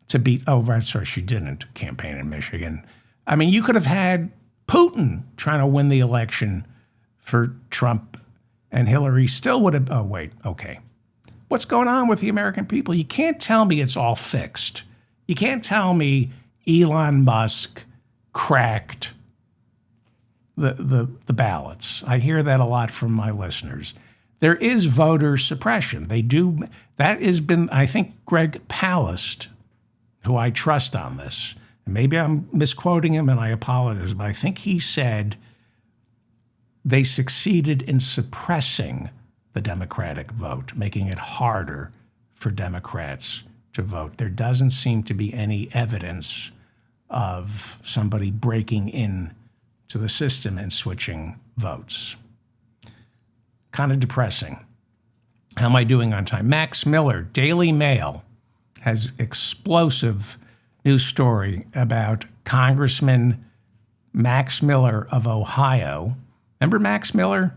to beat, she didn't campaign in Michigan. I mean, you could have had Putin trying to win the election for Trump, and Hillary still would have, what's going on with the American people. You can't tell me it's all fixed. You can't tell me Elon Musk cracked the ballots. I hear that a lot from my listeners. There is voter suppression. That has been, I think, Greg Palast, who I trust on this, and maybe I'm misquoting him and I apologize, but I think he said they succeeded in suppressing the Democratic vote, making it harder for Democrats to vote. There doesn't seem to be any evidence of somebody breaking in to the system and switching votes. Kind of depressing. How am I doing on time? Max Miller, Daily Mail, has explosive news story about Congressman Max Miller of Ohio. Remember Max Miller?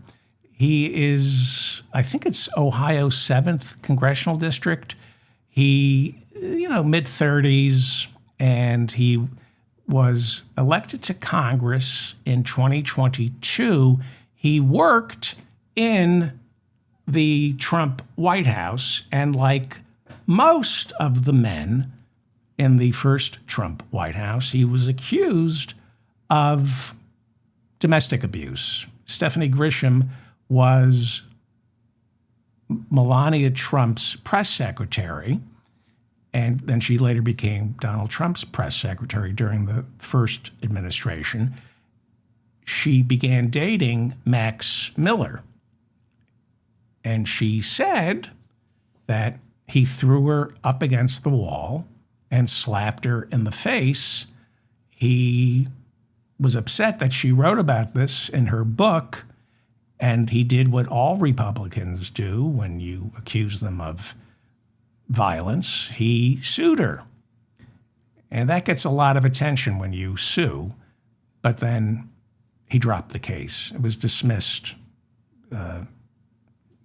He is, I think it's Ohio's 7th congressional district. He, mid-30s, and he was elected to Congress in 2022. He worked in the Trump White House, and like most of the men in the first Trump White House, he was accused of domestic abuse. Stephanie Grisham was Melania Trump's press secretary, and then she later became Donald Trump's press secretary during the first administration. She began dating Max Miller, and she said that he threw her up against the wall and slapped her in the face. He was upset that she wrote about this in her book, and he did what all Republicans do when you accuse them of violence. He sued her. And that gets a lot of attention when you sue, but then he dropped the case. It was dismissed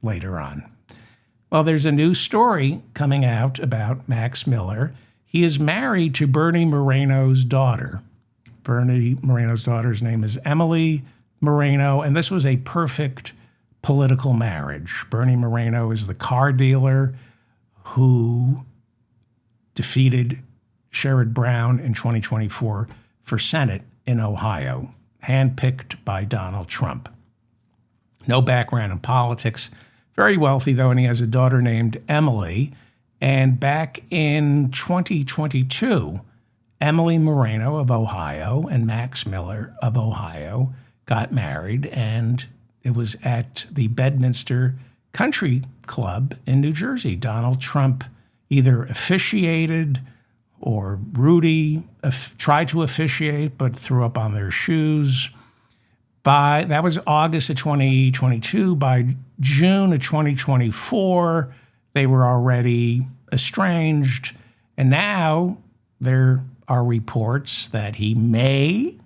later on. Well, there's a new story coming out about Max Miller. He is married to Bernie Moreno's daughter. Bernie Moreno's daughter's name is Emily Moreno, and this was a perfect political marriage. Bernie Moreno is the car dealer who defeated Sherrod Brown in 2024 for Senate in Ohio, handpicked by Donald Trump. No background in politics, very wealthy though, and he has a daughter named Emily. And back in 2022, Emily Moreno of Ohio and Max Miller of Ohio got married, and it was at the Bedminster Country Club in New Jersey. Donald Trump either officiated or Rudy tried to officiate but threw up on their shoes. That was August of 2022. By June of 2024, they were already estranged. And now there are reports that he may,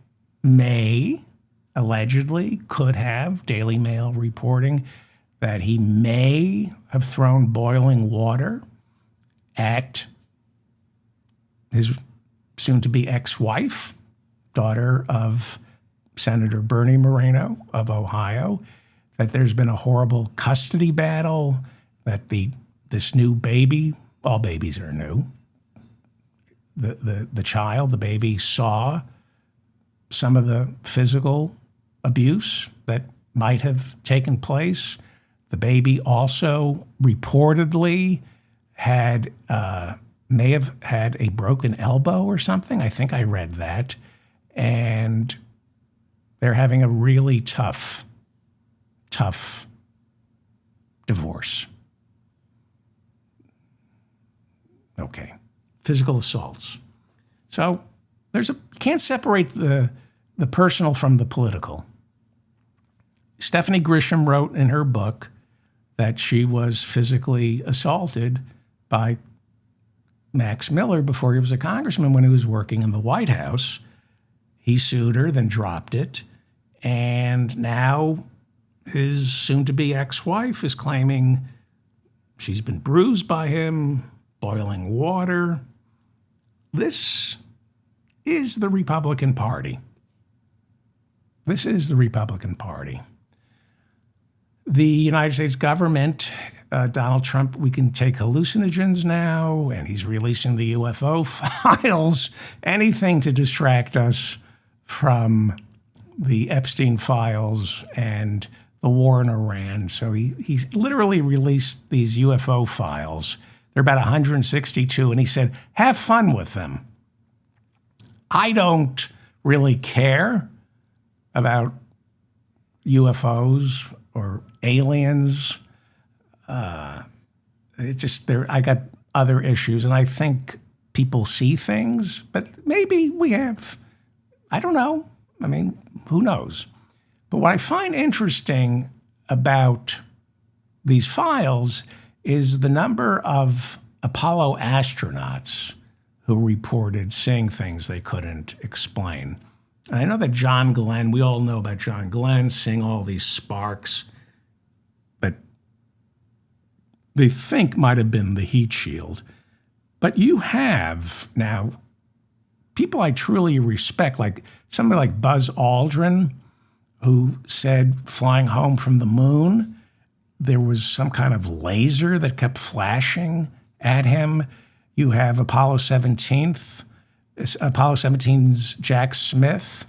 allegedly, could have, Daily Mail reporting, that he may have thrown boiling water at his soon-to-be ex-wife, daughter of Senator Bernie Moreno of Ohio, that there's been a horrible custody battle, that this new baby, all babies are new, the child, the baby, saw some of the physical abuse that might have taken place. The baby also reportedly may have had a broken elbow or something. I think I read that. And they're having a really tough divorce. Okay. Physical assaults. So you can't separate the personal from the political. Stephanie Grisham wrote in her book that she was physically assaulted by Max Miller before he was a congressman when he was working in the White House. He sued her, then dropped it. And now his soon-to-be ex-wife is claiming she's been bruised by him, boiling water. This is the Republican Party. This is the Republican Party. The United States government Donald Trump, we can take hallucinogens now, and he's releasing the UFO files, anything to distract us from the Epstein files and the war in Iran. So he's literally released these UFO files. They're about 162, and he said, have fun with them. I don't really care about UFOs or aliens. I got other issues, and I think people see things, but maybe we have, I don't know. I mean, who knows? But what I find interesting about these files is the number of Apollo astronauts who reported seeing things they couldn't explain. And I know that John Glenn, we all know about John Glenn seeing all these sparks, but they think might have been the heat shield. But you have now people I truly respect, like somebody like Buzz Aldrin, who said flying home from the moon, there was some kind of laser that kept flashing at him. You have Apollo 17's Jack Smith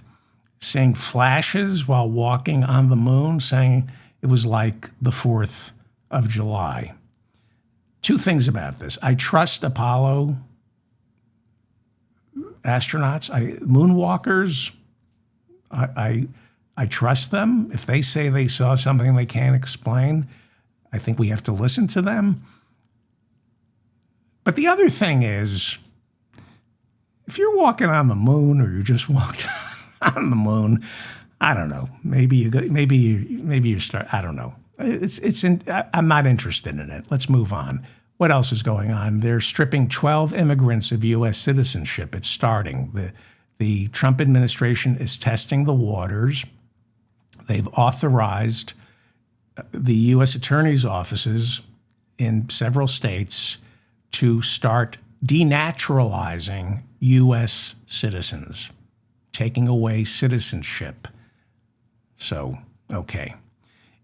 seeing flashes while walking on the moon, saying it was like the 4th of July. Two things about this. I trust Apollo astronauts, moonwalkers. I trust them. If they say they saw something they can't explain, I think we have to listen to them. But the other thing is, if you're walking on the moon or you just walked on the moon, I don't know. Maybe you start. I don't know. I'm not interested in it. Let's move on. What else is going on? They're stripping 12 immigrants of U.S. citizenship. It's starting. The Trump administration is testing the waters. They've authorized the U.S. attorney's offices in several states to start denaturalizing U.S. citizens, taking away citizenship. So, okay.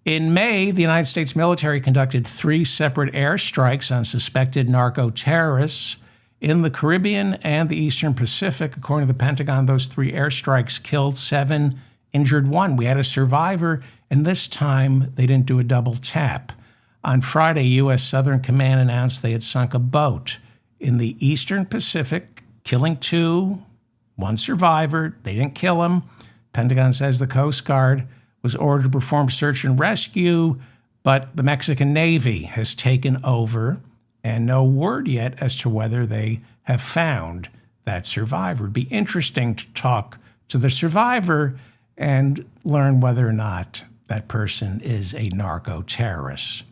In May, the United States military conducted 3 separate airstrikes on suspected narco-terrorists in the Caribbean and the Eastern Pacific. According to the Pentagon, those 3 airstrikes killed 7, injured 1. We had a survivor, and this time they didn't do a double tap. On Friday, U.S. Southern Command announced they had sunk a boat in the Eastern Pacific, killing 2, 1 survivor. They didn't kill him. Pentagon says the Coast Guard was ordered to perform search and rescue, but the Mexican Navy has taken over, and no word yet as to whether they have found that survivor. It'd be interesting to talk to the survivor and learn whether or not that person is a narco-terrorist.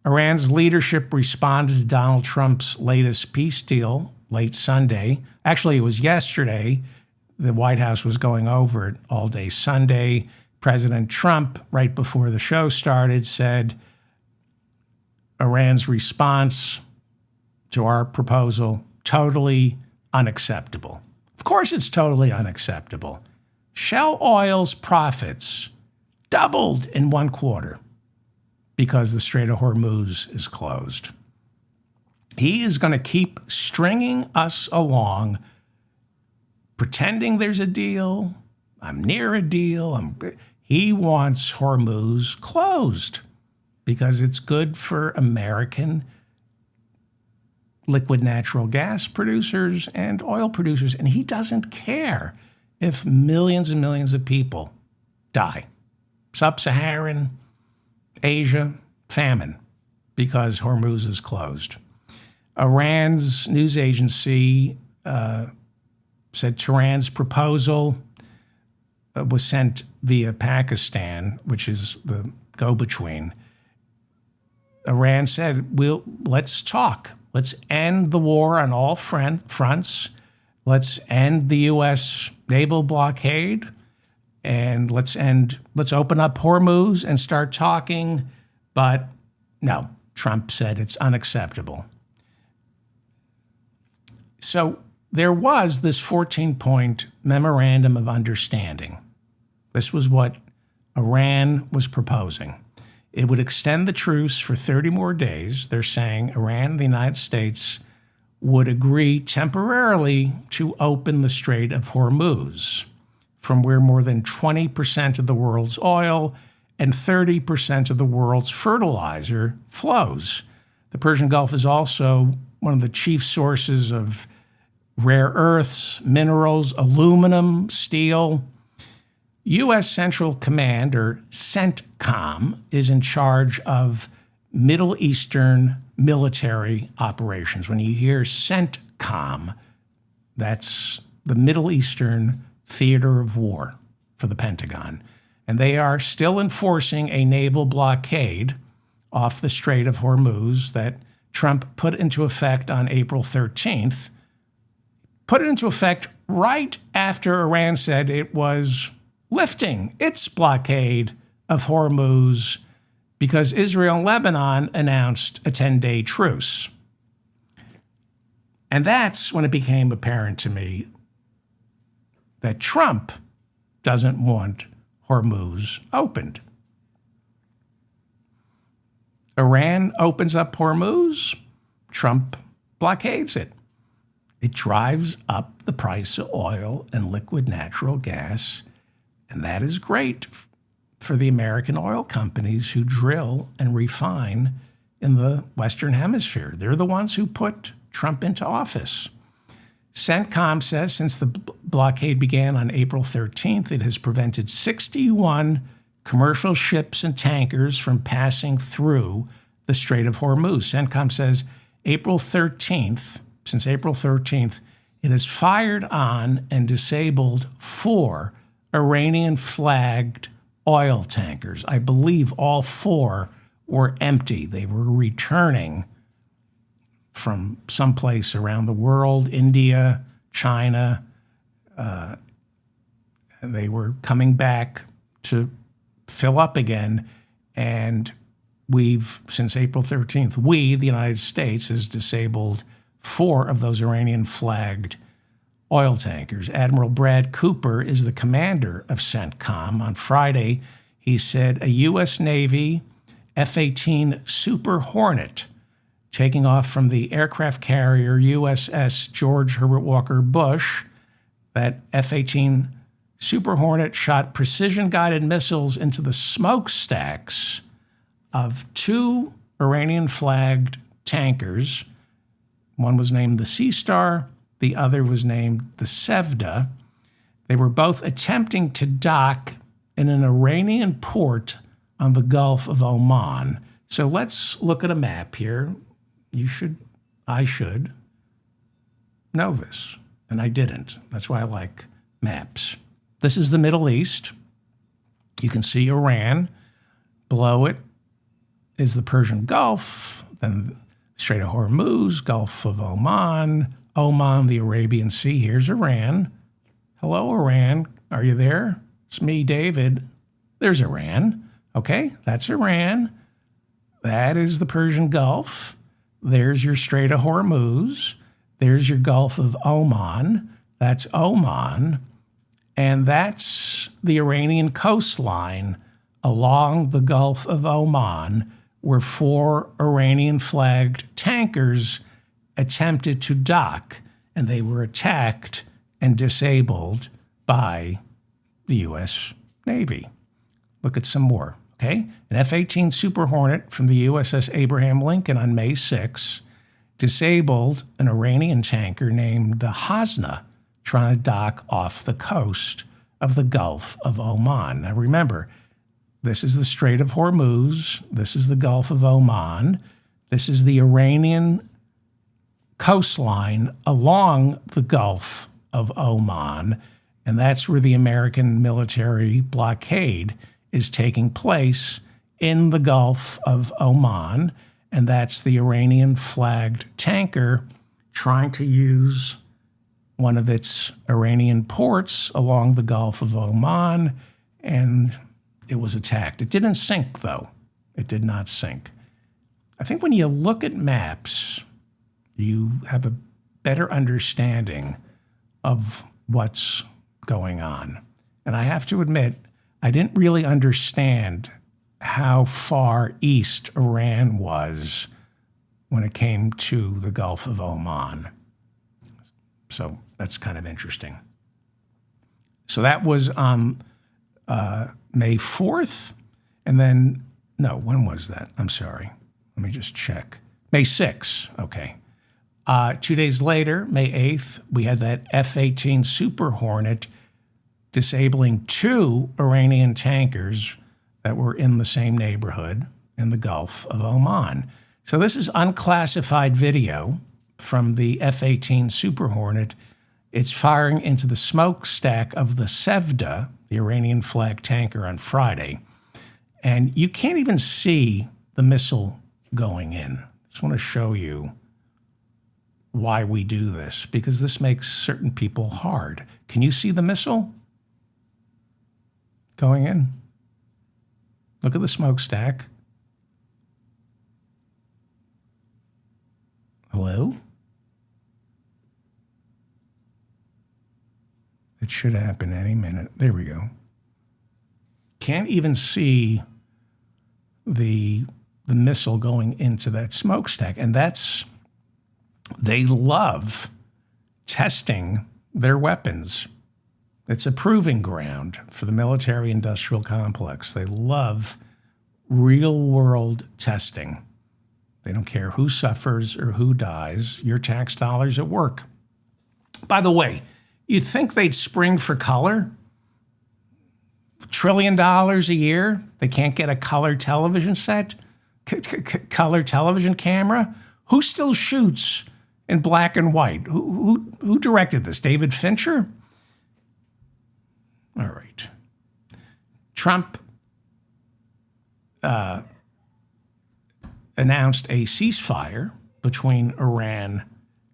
Iran's leadership responded to Donald Trump's latest peace deal late Sunday. Actually, it was yesterday. The White House was going over it all day Sunday. President Trump, right before the show started, said Iran's response to our proposal, totally unacceptable. Of course it's totally unacceptable. Shell Oil's profits doubled in 1 quarter because the Strait of Hormuz is closed. He is going to keep stringing us along, pretending there's a deal. I'm near a deal. He wants Hormuz closed because it's good for American liquid natural gas producers and oil producers, and he doesn't care if millions and millions of people die. Sub-Saharan, Asia, famine, because Hormuz is closed. Iran's news agency said Tehran's proposal was sent via Pakistan, which is the go-between. Iran said, let's talk. Let's end the war on all fronts. Let's end the U.S. naval blockade. And let's open up Hormuz and start talking. But no, Trump said it's unacceptable. So there was this 14-point memorandum of understanding. This was what Iran was proposing. It would extend the truce for 30 more days. They're saying Iran and the United States would agree temporarily to open the Strait of Hormuz, from where more than 20% of the world's oil and 30% of the world's fertilizer flows. The Persian Gulf is also one of the chief sources of rare earths, minerals, aluminum, steel. U.S. Central Command, or CENTCOM, is in charge of Middle Eastern military operations. When you hear CENTCOM, that's the Middle Eastern theater of war for the Pentagon. And they are still enforcing a naval blockade off the Strait of Hormuz that Trump put into effect on April 13th. Put it into effect right after Iran said it was lifting its blockade of Hormuz because Israel and Lebanon announced a 10-day truce. And that's when it became apparent to me that Trump doesn't want Hormuz opened. Iran opens up Hormuz, Trump blockades it. It drives up the price of oil and liquid natural gas, and that is great for the American oil companies who drill and refine in the Western Hemisphere. They're the ones who put Trump into office. CENTCOM says since the blockade began on April 13th, it has prevented 61 commercial ships and tankers from passing through the Strait of Hormuz. CENTCOM says since April 13th, it has fired on and disabled 4 Iranian-flagged oil tankers. I believe all 4 were empty. They were returning from someplace around the world, India, China. They were coming back to fill up again. And since April 13th, the United States, has disabled 4 of those Iranian-flagged oil tankers. Admiral Brad Cooper is the commander of CENTCOM. On Friday, he said a U.S. Navy F-18 Super Hornet taking off from the aircraft carrier USS George Herbert Walker Bush. That F-18 Super Hornet shot precision-guided missiles into the smokestacks of 2 Iranian-flagged tankers. One was named the Sea Star, the other was named the Sevda. They were both attempting to dock in an Iranian port on the Gulf of Oman. So let's look at a map here. I should know this, and I didn't. That's why I like maps. This is the Middle East. You can see Iran. Below it is the Persian Gulf, then Strait of Hormuz, Gulf of Oman, the Arabian Sea. Here's Iran. Hello, Iran. Are you there? It's me, David. There's Iran. Okay, that's Iran. That is the Persian Gulf. There's your Strait of Hormuz. There's your Gulf of Oman. That's Oman. And that's the Iranian coastline along the Gulf of Oman, where 4 Iranian-flagged tankers attempted to dock, and they were attacked and disabled by the U.S. Navy. Look at some more, okay? An F-18 Super Hornet from the USS Abraham Lincoln on May 6 disabled an Iranian tanker named the Hasna trying to dock off the coast of the Gulf of Oman. Now remember, this is the Strait of Hormuz. This is the Gulf of Oman. This is the Iranian coastline along the Gulf of Oman. And that's where the American military blockade is taking place, in the Gulf of Oman. And that's the Iranian-flagged tanker trying to use one of its Iranian ports along the Gulf of Oman, and it was attacked. It didn't sink, though. It did not sink. I think when you look at maps, you have a better understanding of what's going on. And I have to admit, I didn't really understand how far east Iran was when it came to the Gulf of Oman. So that's kind of interesting. So that was on May 4th. And then, no, when was that? I'm sorry. Let me just check. May 6th. Okay. 2 days later, May 8th, we had that F-18 Super Hornet disabling 2 Iranian tankers that were in the same neighborhood in the Gulf of Oman. So this is unclassified video from the F-18 Super Hornet. It's firing into the smokestack of the Sevda, the Iranian flag tanker, on Friday. And you can't even see the missile going in. Just want to show you why we do this, because this makes certain people hard. Can you see the missile going in? Look at the smokestack. Hello? It should happen any minute. There we go. Can't even see the missile going into that smokestack. And they love testing their weapons. It's a proving ground for the military-industrial complex. They love real-world testing. They don't care who suffers or who dies. Your tax dollars at work. By the way, you'd think they'd spring for color. $1 trillion a year. They can't get a color television set, color television camera. Who still shoots in black and white? Who directed this? David Fincher? All right. Trump announced a ceasefire between Iran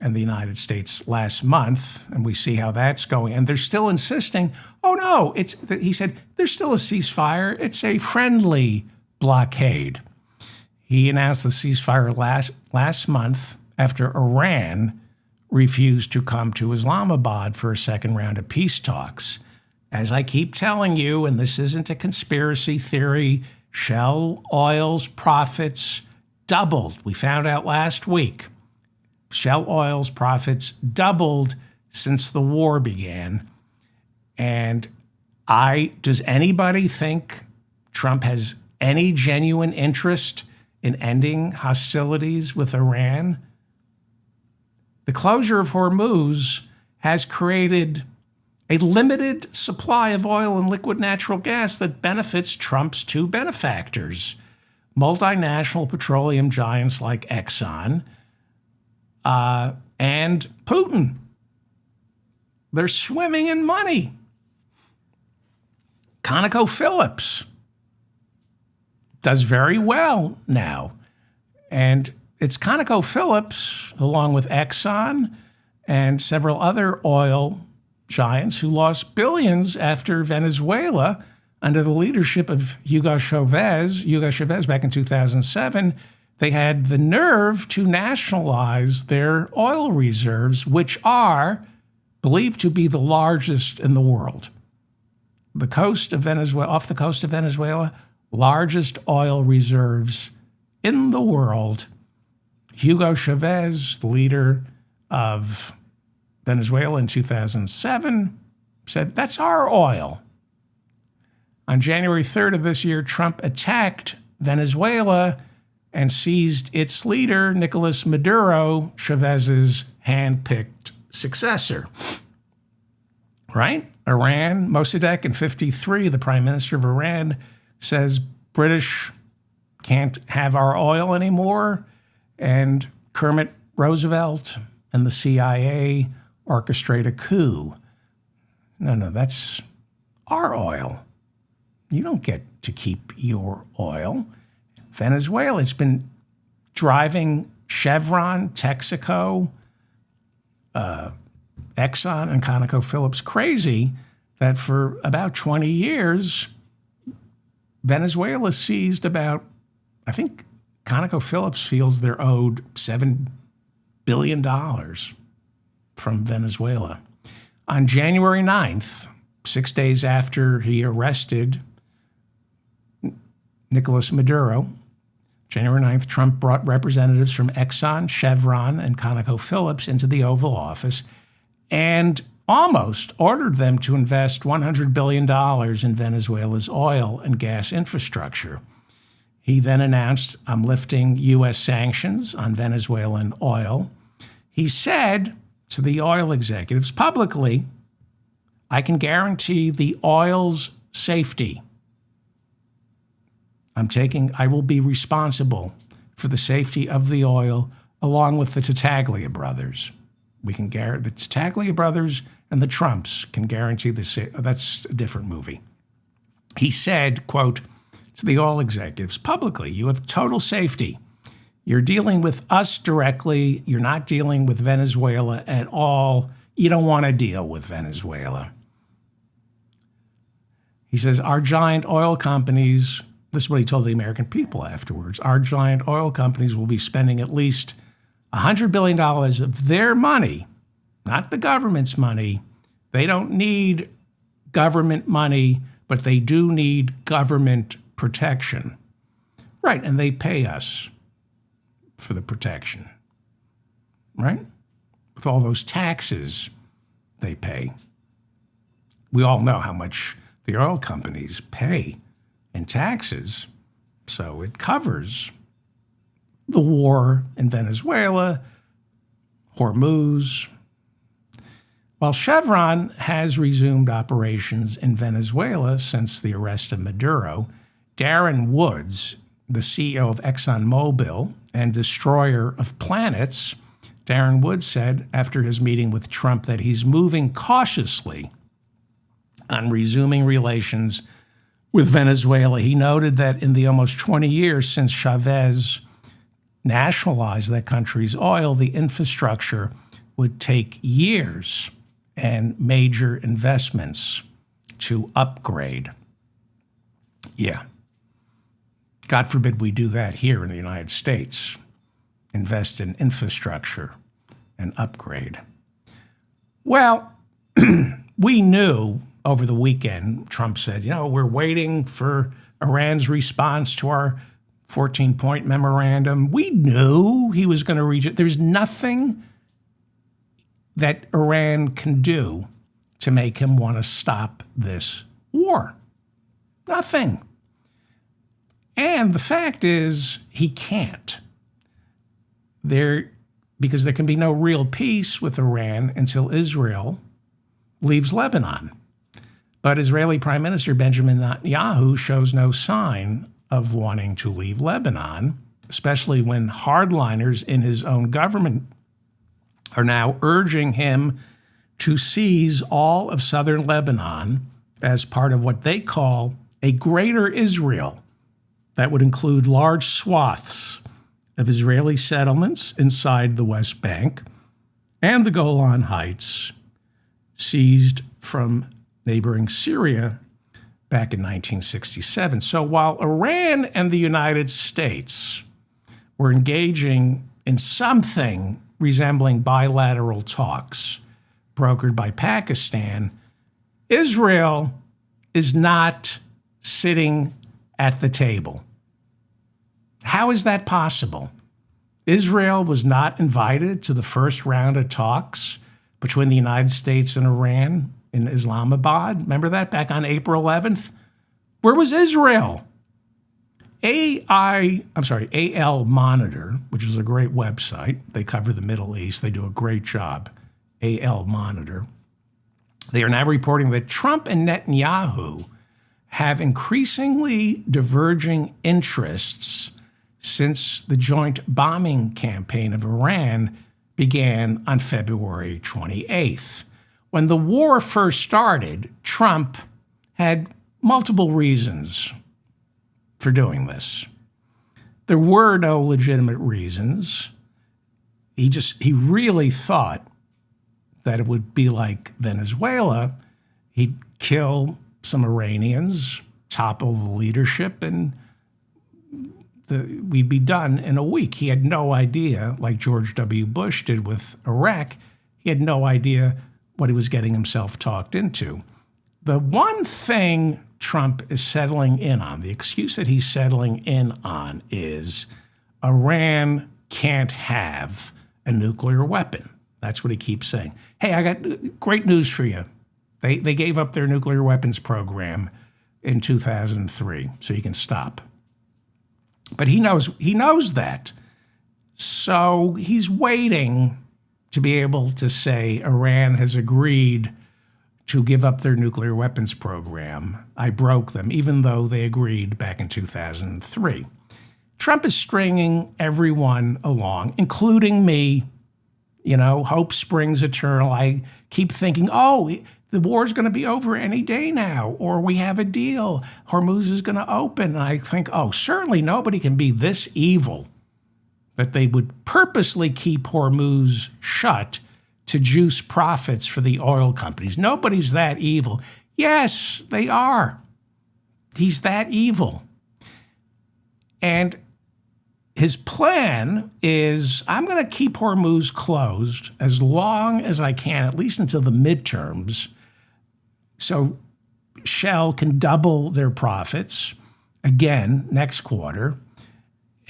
and the United States last month, and we see how that's going. And they're still insisting, oh no, he said, there's still a ceasefire. It's a friendly blockade. He announced the ceasefire last month after Iran refused to come to Islamabad for a second round of peace talks. As I keep telling you, and this isn't a conspiracy theory, Shell Oil's profits doubled. We found out last week. Shell Oil's profits doubled since the war began. And does anybody think Trump has any genuine interest in ending hostilities with Iran? The closure of Hormuz has created a limited supply of oil and liquid natural gas that benefits Trump's 2 benefactors, multinational petroleum giants like Exxon and Putin. They're swimming in money. ConocoPhillips does very well now. And it's ConocoPhillips, along with Exxon and several other oil giants who lost billions after Venezuela, under the leadership of Hugo Chavez back in 2007, they had the nerve to nationalize their oil reserves, which are believed to be the largest in the world. The coast of Venezuela, off the coast of Venezuela, largest oil reserves in the world. Hugo Chavez, the leader of Venezuela in 2007, said, that's our oil. On January 3rd of this year, Trump attacked Venezuela and seized its leader, Nicolas Maduro, Chavez's hand-picked successor. Right? Iran, Mossadegh in 1953, the prime minister of Iran, says British can't have our oil anymore. And Kermit Roosevelt and the CIA orchestrate a coup. No, that's our oil. You don't get to keep your oil. Venezuela, it's been driving Chevron, Texaco, Exxon, and ConocoPhillips crazy that for about 20 years, Venezuela seized about, I think ConocoPhillips feels they're owed $7 billion from Venezuela. On January 9th, 6 days after he arrested Nicolas Maduro. January 9th, Trump brought representatives from Exxon, Chevron, and ConocoPhillips into the Oval Office and almost ordered them to invest $100 billion in Venezuela's oil and gas infrastructure. He then announced, I'm lifting U.S. sanctions on Venezuelan oil. He said to the oil executives publicly, I can guarantee the oil's safety. I will be responsible for the safety of the oil along with the Tattaglia brothers. The Tattaglia brothers and the Trumps can guarantee that's a different movie. He said, quote, to the oil executives publicly, you have total safety. You're dealing with us directly. You're not dealing with Venezuela at all. You don't want to deal with Venezuela. He says, our giant oil companies, this is what he told the American people afterwards, our giant oil companies will be spending at least $100 billion of their money, not the government's money. They don't need government money, but they do need government protection. Right, and they pay us for the protection, right? With all those taxes they pay. We all know how much the oil companies pay in taxes, so it covers the war in Venezuela, Hormuz. While Chevron has resumed operations in Venezuela since the arrest of Maduro, Darren Woods, the CEO of ExxonMobil and destroyer of planets, Darren Woods said after his meeting with Trump that he's moving cautiously on resuming relations with Venezuela. He noted that in the almost 20 years since Chavez nationalized that country's oil, the infrastructure would take years and major investments to upgrade. Yeah. God forbid we do that here in the United States. Invest in infrastructure and upgrade. Well, we knew over the weekend, Trump said, we're waiting for Iran's response to our 14-point memorandum. We knew he was going to reach it. There's nothing that Iran can do to make him want to stop this war. Nothing. And the fact is, he can't. Because there can be no real peace with Iran until Israel leaves Lebanon. But Israeli Prime Minister Benjamin Netanyahu shows no sign of wanting to leave Lebanon, especially when hardliners in his own government are now urging him to seize all of southern Lebanon as part of what they call a greater Israel that would include large swaths of Israeli settlements inside the West Bank and the Golan Heights, seized from neighboring Syria back in 1967. So while Iran and the United States were engaging in something resembling bilateral talks brokered by Pakistan, Israel is not sitting at the table. How is that possible? Israel was not invited to the first round of talks between the United States and Iran in Islamabad. Remember that back on April 11th? Where was Israel? AL Monitor, which is a great website. They cover the Middle East. They do a great job. AL Monitor. They are now reporting that Trump and Netanyahu have increasingly diverging interests since the joint bombing campaign of Iran began on February 28th. When the war first started, Trump had multiple reasons for doing this. There were no legitimate reasons. He really thought that it would be like Venezuela. He'd kill some Iranians, topple the leadership, and we'd be done in a week. He had no idea, like George W. Bush did with Iraq, he had no idea what he was getting himself talked into. The one thing Trump is settling in on, the excuse that he's settling in on is Iran can't have a nuclear weapon. That's what he keeps saying. Hey, I got great news for you. They gave up their nuclear weapons program in 2003, so you can stop. But he knows that. So he's waiting to be able to say Iran has agreed to give up their nuclear weapons program. I broke them, even though they agreed back in 2003. Trump is stringing everyone along, including me. You know, hope springs eternal. I keep thinking, oh, the war's going to be over any day now, or we have a deal. Hormuz is going to open. And I think, oh, certainly nobody can be this evil that they would purposely keep Hormuz shut to juice profits for the oil companies. Nobody's that evil. Yes, they are. He's that evil. And his plan is, I'm going to keep Hormuz closed as long as I can, at least until the midterms, so Shell can double their profits again next quarter.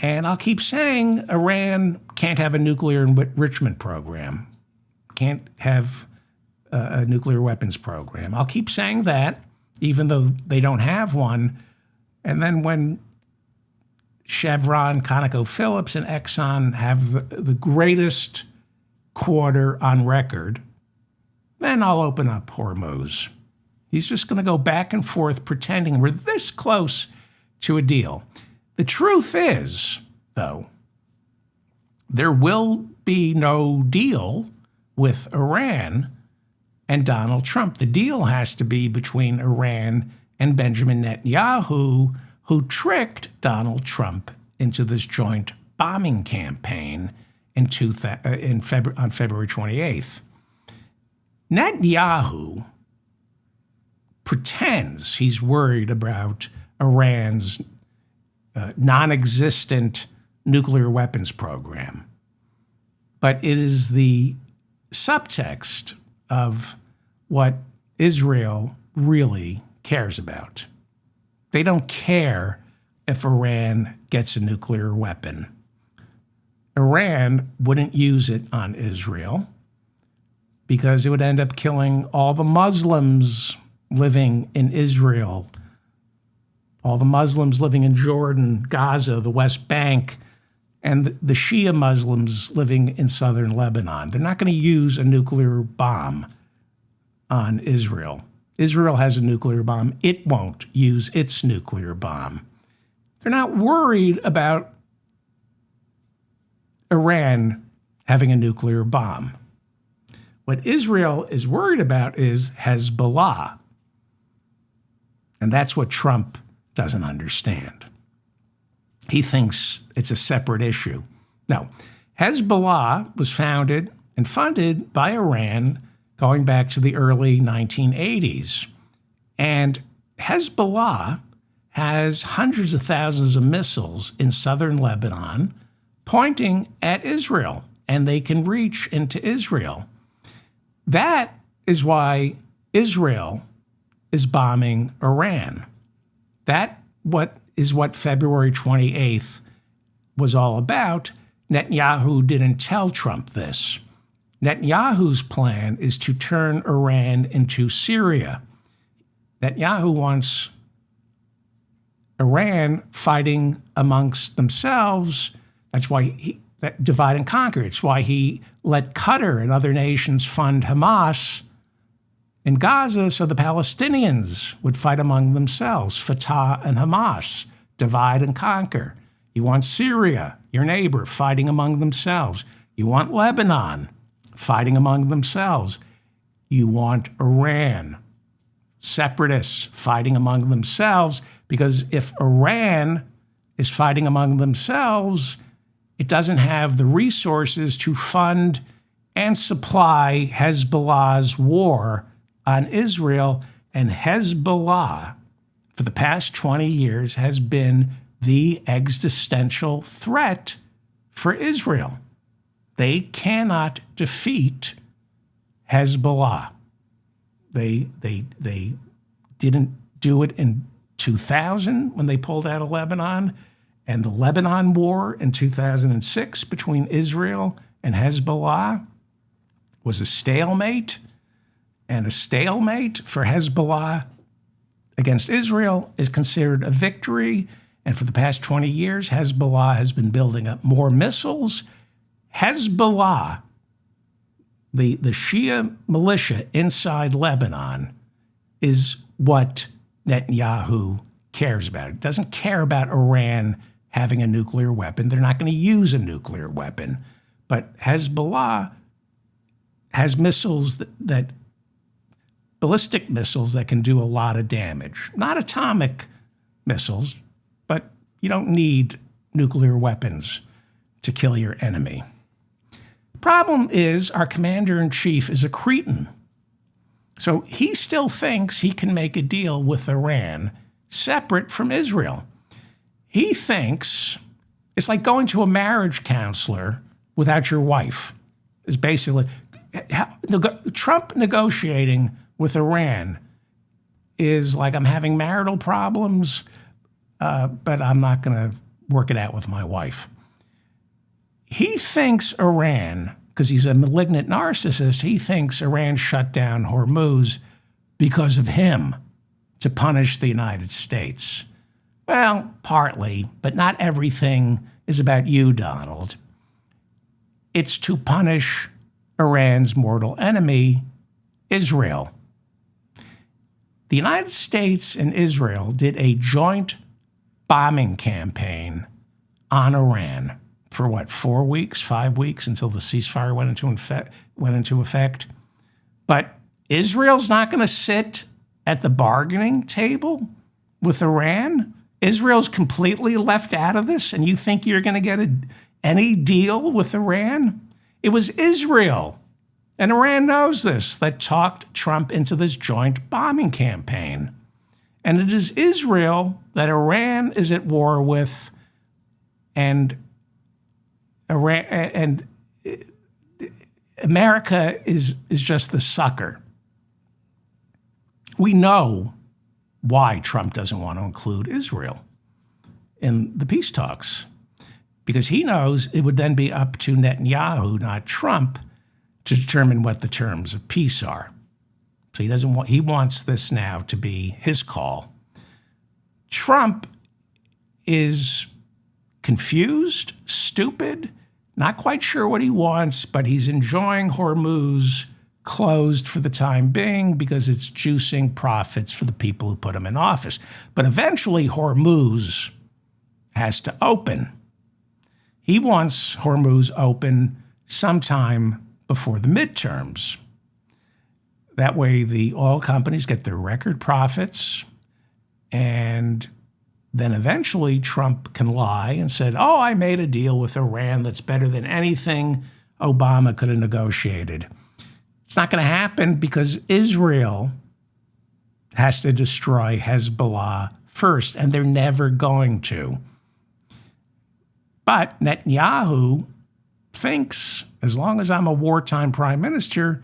And I'll keep saying Iran can't have a nuclear enrichment program, can't have a nuclear weapons program. I'll keep saying that, even though they don't have one. And then when Chevron, ConocoPhillips, and Exxon have the greatest quarter on record, then I'll open up Hormuz. He's just going to go back and forth pretending we're this close to a deal. The truth is, though, there will be no deal with Iran and Donald Trump. The deal has to be between Iran and Benjamin Netanyahu, who tricked Donald Trump into this joint bombing campaign on February 28th. Netanyahu pretends he's worried about Iran's non-existent nuclear weapons program. But it is the subtext of what Israel really cares about. They don't care if Iran gets a nuclear weapon. Iran wouldn't use it on Israel because it would end up killing all the Muslims living in Israel, all the Muslims living in Jordan, Gaza, the West Bank, and the Shia Muslims living in southern Lebanon. They're not going to use a nuclear bomb on Israel. Israel has a nuclear bomb. It won't use its nuclear bomb. They're not worried about Iran having a nuclear bomb. What Israel is worried about is Hezbollah. And that's what Trump doesn't understand. He thinks it's a separate issue. No, Hezbollah was founded and funded by Iran going back to the early 1980s. And Hezbollah has hundreds of thousands of missiles in southern Lebanon pointing at Israel, and they can reach into Israel. That is why Israel is bombing Iran. That is what February 28th was all about. Netanyahu didn't tell Trump this. Netanyahu's plan is to turn Iran into Syria. Netanyahu wants Iran fighting amongst themselves. That's why that divide and conquer. It's why he let Qatar and other nations fund Hamas in Gaza so the Palestinians would fight among themselves, Fatah and Hamas, divide and conquer. You want Syria, your neighbor, fighting among themselves. You want Lebanon, fighting among themselves. You want Iran, separatists fighting among themselves, because if Iran is fighting among themselves, it doesn't have the resources to fund and supply Hezbollah's war on Israel. And Hezbollah, for the past 20 years, has been the existential threat for Israel. They cannot defeat Hezbollah. They didn't do it in 2000 when they pulled out of Lebanon, and the Lebanon war in 2006 between Israel and Hezbollah was a stalemate, and a stalemate for Hezbollah against Israel is considered a victory. And for the past 20 years, Hezbollah has been building up more missiles. Hezbollah, the Shia militia inside Lebanon, is what Netanyahu cares about. It doesn't care about Iran having a nuclear weapon. They're not going to use a nuclear weapon. But Hezbollah has missiles that ballistic missiles that can do a lot of damage. Not atomic missiles, but you don't need nuclear weapons to kill your enemy. The problem is our commander-in-chief is a cretin. So he still thinks he can make a deal with Iran separate from Israel. He thinks it's like going to a marriage counselor without your wife. It's basically Trump negotiating with Iran is like, I'm having marital problems, but I'm not going to work it out with my wife. He thinks Iran, because he's a malignant narcissist, he thinks Iran shut down Hormuz because of him, to punish the United States. Well, partly, but not everything is about you, Donald. It's to punish Iran's mortal enemy, Israel. The United States and Israel did a joint bombing campaign on Iran for 4 weeks, 5 weeks, until the ceasefire went into effect. But Israel's not going to sit at the bargaining table with Iran. Israel's completely left out of this, and you think you're going to get any deal with Iran? It was Israel, and Iran knows this, that talked Trump into this joint bombing campaign. And it is Israel that Iran is at war with, and America is just the sucker. We know why Trump doesn't want to include Israel in the peace talks, because he knows it would then be up to Netanyahu, not Trump, to determine what the terms of peace are. So he wants this now to be his call. Trump is confused, stupid, not quite sure what he wants, but he's enjoying Hormuz closed for the time being because it's juicing profits for the people who put him in office. But eventually Hormuz has to open. He wants Hormuz open sometime before the midterms. That way the oil companies get their record profits, and then eventually Trump can lie and said, I made a deal with Iran that's better than anything Obama could have negotiated. It's not going to happen because Israel has to destroy Hezbollah first, and they're never going to. But Netanyahu thinks, as long as I'm a wartime prime minister,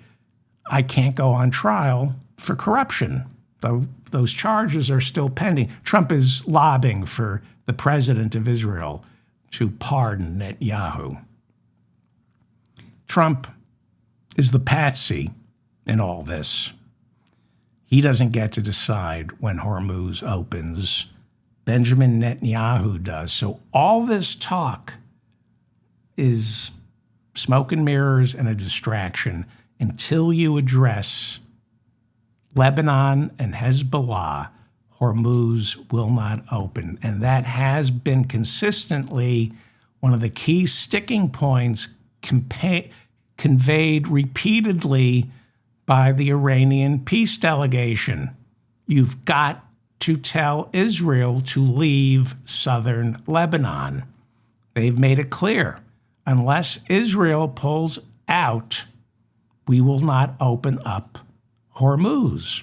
I can't go on trial for corruption, though those charges are still pending. Trump is lobbying for the president of Israel to pardon Netanyahu. Trump is the patsy in all this. He doesn't get to decide when Hormuz opens. Benjamin Netanyahu does. So all this talk is smoke and mirrors and a distraction until you address Lebanon and Hezbollah. Hormuz will not open. And that has been consistently one of the key sticking points conveyed repeatedly by the Iranian peace delegation. You've got to tell Israel to leave southern Lebanon. They've made it clear, unless Israel pulls out, we will not open up Hormuz.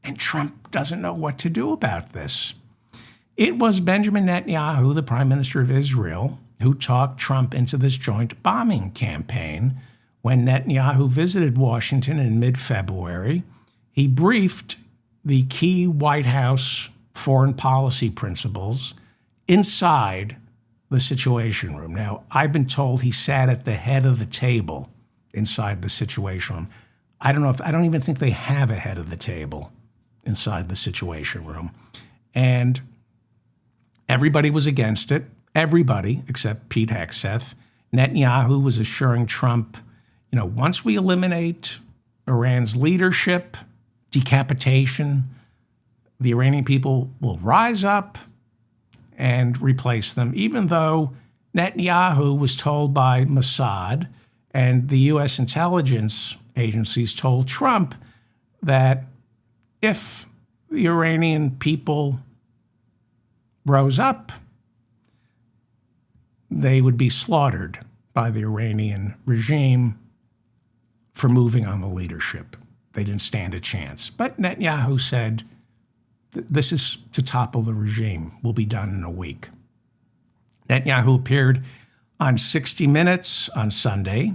And Trump doesn't know what to do about this. It was Benjamin Netanyahu, the prime minister of Israel, who talked Trump into this joint bombing campaign. When Netanyahu visited Washington in mid-February, he briefed the key White House foreign policy principles inside the Situation Room. Now, I've been told he sat at the head of the table inside the Situation Room. I don't even think they have a head of the table inside the Situation Room. And everybody was against it. Everybody except Pete Hegseth. Netanyahu was assuring Trump, once we eliminate Iran's leadership, decapitation, the Iranian people will rise up and replace them, even though Netanyahu was told by Mossad and the U.S. intelligence agencies told Trump that if the Iranian people rose up, they would be slaughtered by the Iranian regime for moving on the leadership. They didn't stand a chance. But Netanyahu said, this is to topple the regime. Will be done in a week. Netanyahu appeared on 60 Minutes on Sunday,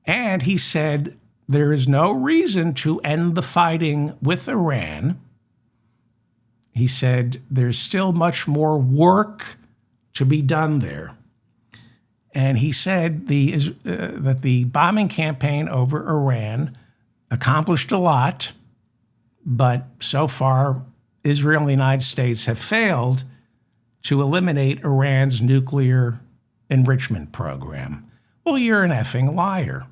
and he said there is no reason to end the fighting with Iran. He said there's still much more work to be done there. And he said that the bombing campaign over Iran accomplished a lot, but so far, Israel and the United States have failed to eliminate Iran's nuclear enrichment program. Well, you're an effing liar.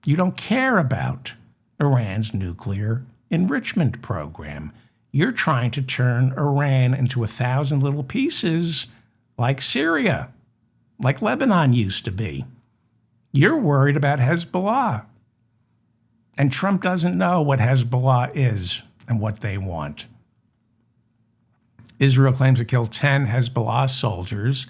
You don't care about Iran's nuclear enrichment program. You're trying to turn Iran into 1,000 little pieces like Syria, like Lebanon used to be. You're worried about Hezbollah. And Trump doesn't know what Hezbollah is and what they want. Israel claims it killed 10 Hezbollah soldiers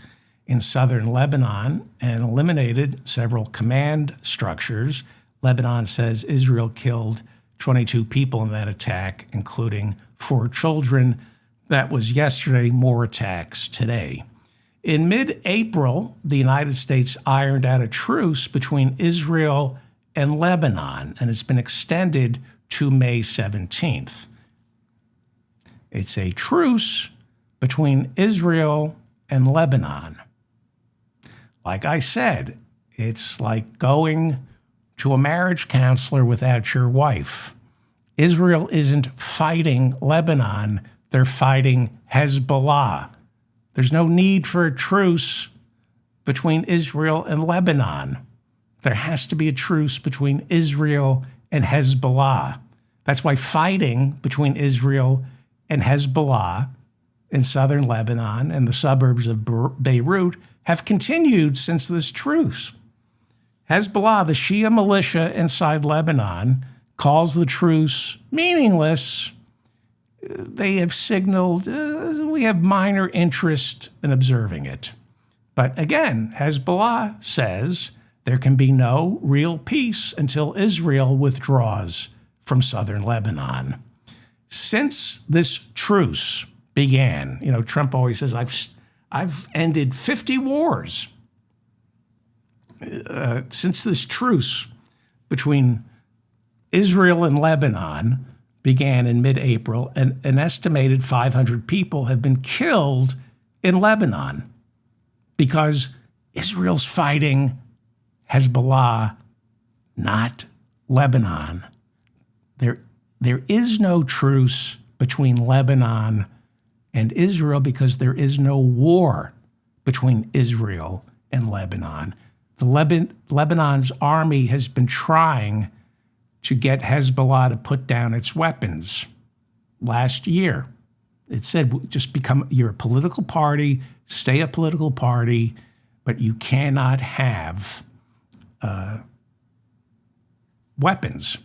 in southern Lebanon and eliminated several command structures. Lebanon says Israel killed 22 people in that attack, including 4 children. That was yesterday, more attacks today. In mid-April, the United States ironed out a truce between Israel and Lebanon, and it's been extended to May 17th. It's a truce between Israel and Lebanon. Like I said, it's like going to a marriage counselor without your wife. Israel isn't fighting Lebanon, they're fighting Hezbollah. There's no need for a truce between Israel and Lebanon. There has to be a truce between Israel and Hezbollah. That's why fighting between Israel and Hezbollah in southern Lebanon and the suburbs of Beirut have continued since this truce. Hezbollah, the Shia militia inside Lebanon, calls the truce meaningless. They have signaled we have minor interest in observing it. But again, Hezbollah says there can be no real peace until Israel withdraws from southern Lebanon. Since this truce began, Trump always says, I've ended 50 wars. Since this truce between Israel and Lebanon began in mid-April, an estimated 500 people have been killed in Lebanon because Israel's fighting Hezbollah, not Lebanon. There is no truce between Lebanon and Israel because there is no war between Israel and Lebanon. Lebanon's army has been trying to get Hezbollah to put down its weapons last year. It said, you're a political party, stay a political party, but you cannot have weapons.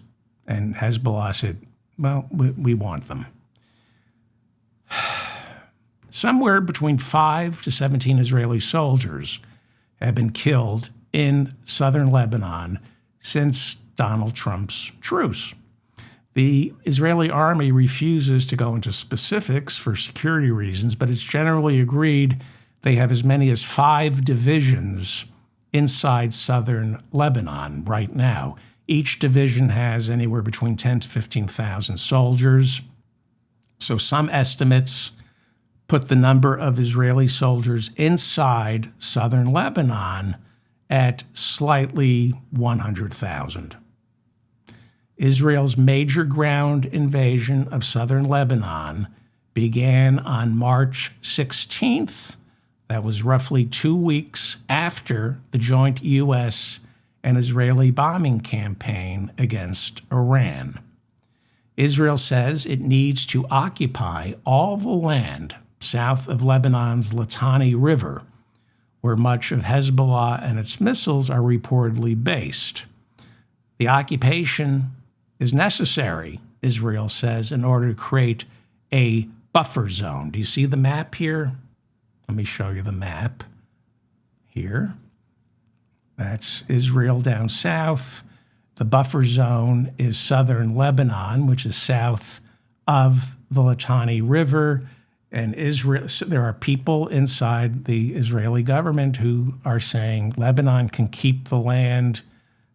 And Hezbollah said, well, we want them. Somewhere between 5 to 17 Israeli soldiers have been killed in southern Lebanon since Donald Trump's truce. The Israeli army refuses to go into specifics for security reasons, but it's generally agreed they have as many as 5 divisions inside southern Lebanon right now. Each division has anywhere between 10 to 15,000 soldiers. So some estimates put the number of Israeli soldiers inside southern Lebanon at slightly 100,000. Israel's major ground invasion of southern Lebanon began on March 16th. That was roughly 2 weeks after the joint U.S. and Israeli bombing campaign against Iran. Israel says it needs to occupy all the land south of Lebanon's Litani River, where much of Hezbollah and its missiles are reportedly based. The occupation is necessary, Israel says, in order to create a buffer zone. Do you see the map here? Let me show you the map here. That's Israel down south. The buffer zone is southern Lebanon, which is south of the Litani River. And Israel, so there are people inside the Israeli government who are saying Lebanon can keep the land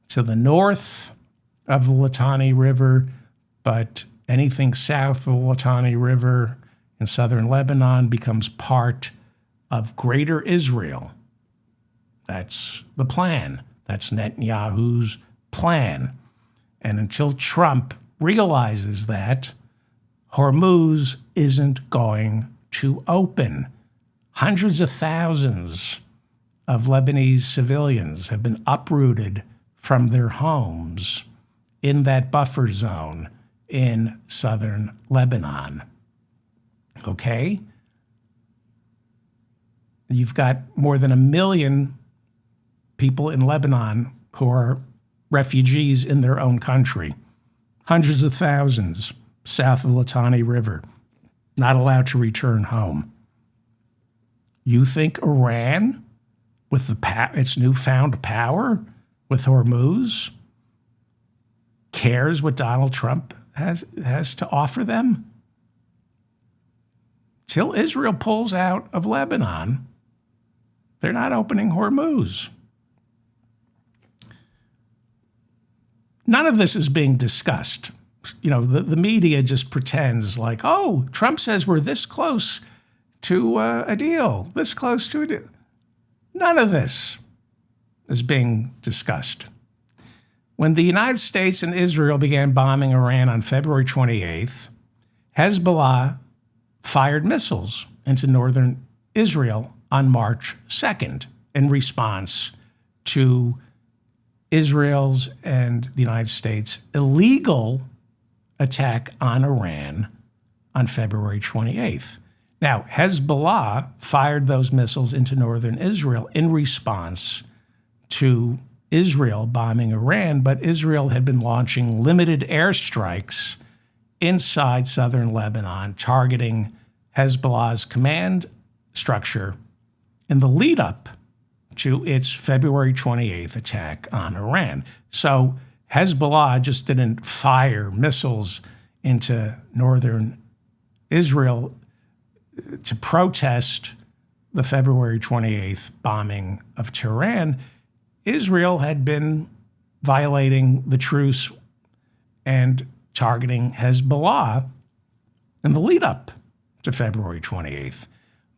to the north of the Litani River, but anything south of the Litani River in southern Lebanon becomes part of Greater Israel. That's the plan. That's Netanyahu's plan. And until Trump realizes that, Hormuz isn't going to open. Hundreds of thousands of Lebanese civilians have been uprooted from their homes in that buffer zone in southern Lebanon. Okay? You've got more than 1 million people in Lebanon who are refugees in their own country. Hundreds of thousands south of the Litani River, not allowed to return home. You think Iran, with its newfound power with Hormuz, cares what Donald Trump has to offer them? Till Israel pulls out of Lebanon, they're not opening Hormuz. None of this is being discussed. You know, the media just pretends like, oh, Trump says we're this close to a deal, this close to a deal. None of this is being discussed. When the United States and Israel began bombing Iran on February 28th, Hezbollah fired missiles into northern Israel on March 2nd in response to Israel's and the United States' illegal attack on Iran on February 28th. Now, Hezbollah fired those missiles into northern Israel in response to Israel bombing Iran, but Israel had been launching limited airstrikes inside southern Lebanon, targeting Hezbollah's command structure in the lead up to its February 28th attack on Iran. So Hezbollah just didn't fire missiles into northern Israel to protest the February 28th bombing of Tehran. Israel had been violating the truce and targeting Hezbollah in the lead up to February 28th.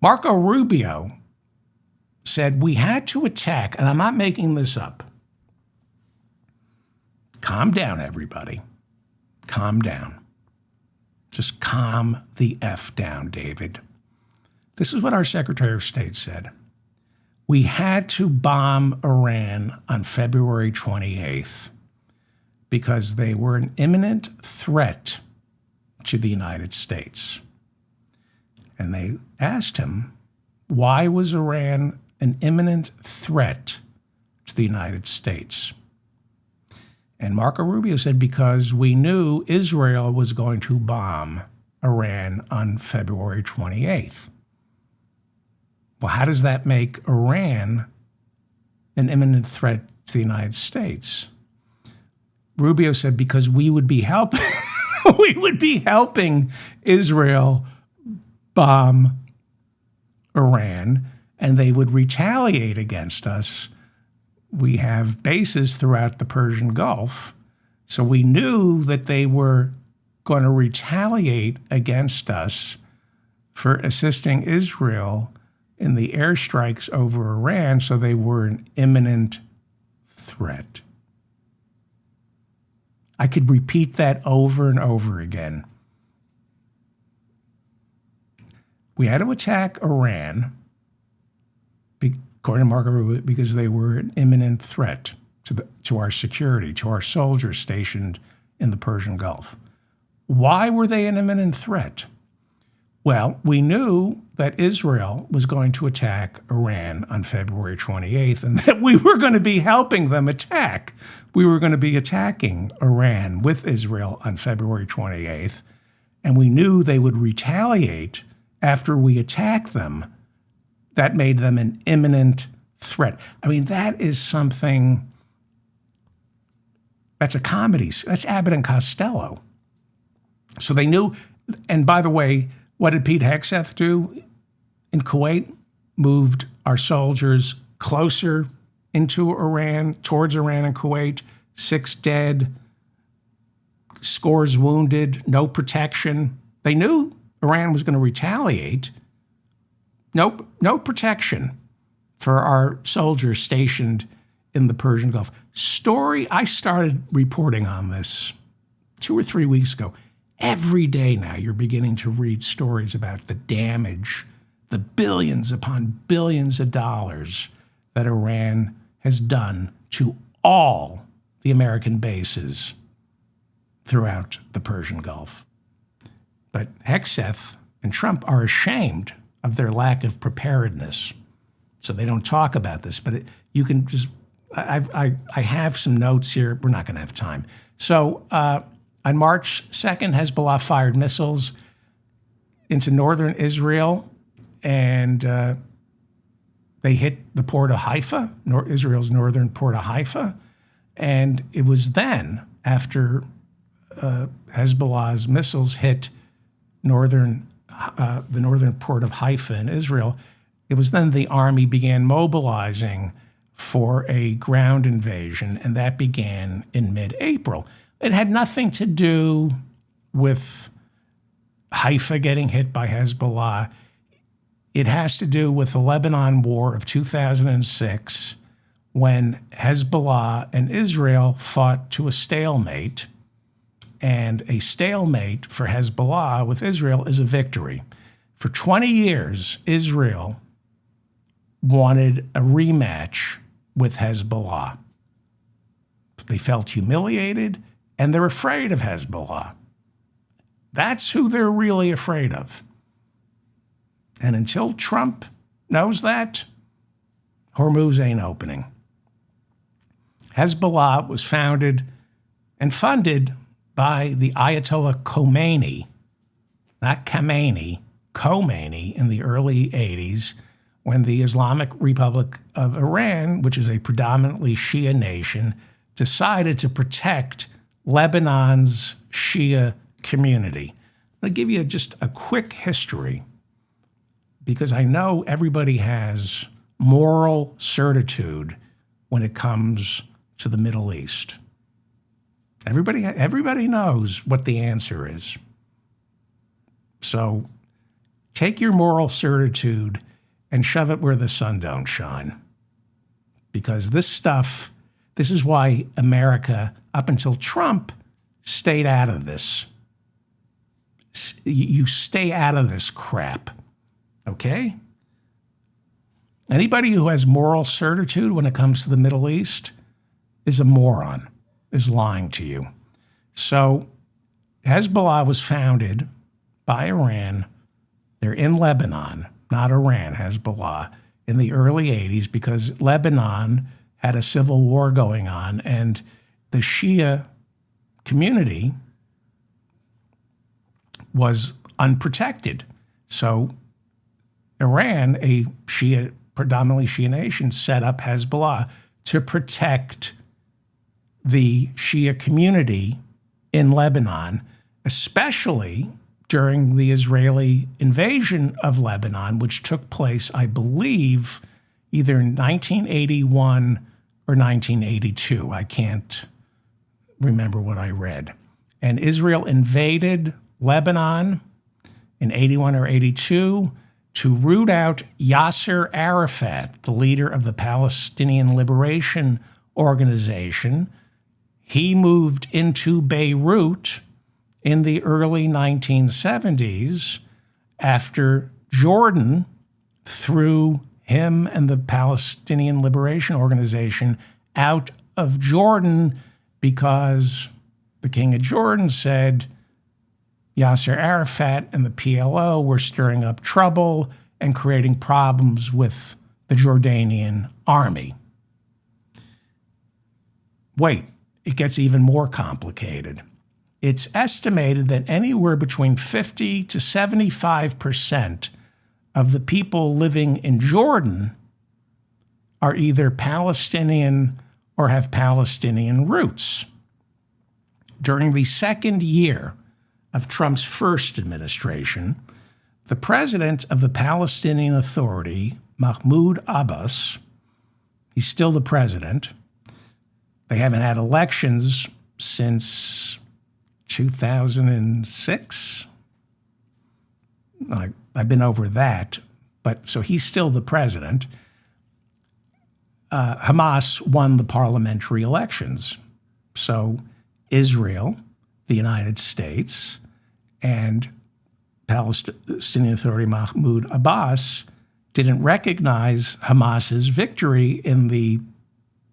Marco Rubio said we had to attack, and I'm not making this up. Calm down, everybody. Calm down. Just calm the F down, David. This is what our Secretary of State said. We had to bomb Iran on February 28th because they were an imminent threat to the United States. And they asked him, why was Iran an imminent threat to the United States? And Marco Rubio said, because we knew Israel was going to bomb Iran on February 28th. Well, how does that make Iran an imminent threat to the United States? Rubio said, because we would be helping Israel bomb Iran, and they would retaliate against us. We have bases throughout the Persian Gulf, so we knew that they were going to retaliate against us for assisting Israel in the airstrikes over Iran, so they were an imminent threat. I could repeat that over and over again. We had to attack Iran, according to Marco Rubio, because they were an imminent threat to our security, to our soldiers stationed in the Persian Gulf. Why were they an imminent threat? Well, we knew that Israel was going to attack Iran on February 28th, and that we were going to be helping them attack. We were going to be attacking Iran with Israel on February 28th, and we knew they would retaliate after we attacked them. That made them an imminent threat. I mean, that is something, that's a comedy. That's Abbott and Costello. So they knew, and by the way, what did Pete Hegseth do in Kuwait? Moved our soldiers closer into Iran, towards Iran and Kuwait, 6 dead, scores wounded, no protection. They knew Iran was going to retaliate. No protection for our soldiers stationed in the Persian Gulf. I started reporting on this 2 or 3 weeks ago. Every day now, you're beginning to read stories about the damage, the billions upon billions of dollars that Iran has done to all the American bases throughout the Persian Gulf. But Hegseth and Trump are ashamed of their lack of preparedness, so they don't talk about this. But you can just, I have some notes here. We're not going to have time. So on March 2nd, Hezbollah fired missiles into northern Israel, and they hit the port of Haifa, Israel's northern port of Haifa. And it was then, after Hezbollah's missiles hit the northern port of Haifa in Israel, it was then the army began mobilizing for a ground invasion, and that began in mid-April. It had nothing to do with Haifa getting hit by Hezbollah. It has to do with the Lebanon War of 2006, when Hezbollah and Israel fought to a stalemate. And a stalemate for Hezbollah with Israel is a victory. For 20 years, Israel wanted a rematch with Hezbollah. They felt humiliated, and they're afraid of Hezbollah. That's who they're really afraid of. And until Trump knows that, Hormuz ain't opening. Hezbollah was founded and funded by the Ayatollah Khomeini, not Khamenei, Khomeini, in the early 80s, when the Islamic Republic of Iran, which is a predominantly Shia nation, decided to protect Lebanon's Shia community. I'll give you just a quick history, because I know everybody has moral certitude when it comes to the Middle East. Everybody knows what the answer is. So take your moral certitude and shove it where the sun don't shine. Because this is why America, up until Trump, stayed out of this. You stay out of this crap, okay? Anybody who has moral certitude when it comes to the Middle East is a moron, is lying to you. So Hezbollah was founded by Iran. They're in Lebanon, not Iran, Hezbollah, in the early 80s, because Lebanon had a civil war going on, and the Shia community was unprotected. So Iran, a predominantly Shia nation, set up Hezbollah to protect the Shia community in Lebanon, especially during the Israeli invasion of Lebanon, which took place, I believe, either in 1981 or 1982. I can't remember what I read. And Israel invaded Lebanon in 81 or 82 to root out Yasser Arafat, the leader of the Palestinian Liberation Organization. He moved into Beirut in the early 1970s after Jordan threw him and the Palestinian Liberation Organization out of Jordan because the king of Jordan said Yasser Arafat and the PLO were stirring up trouble and creating problems with the Jordanian army. Wait, it gets even more complicated. It's estimated that anywhere between 50 to 75% of the people living in Jordan are either Palestinian or have Palestinian roots. During the second year of Trump's first administration, the president of the Palestinian Authority, Mahmoud Abbas, he's still the president. They haven't had elections since 2006. I've been over that, but so he's still the president. Hamas won the parliamentary elections. So Israel, the United States, and Palestinian Authority Mahmoud Abbas didn't recognize Hamas's victory in the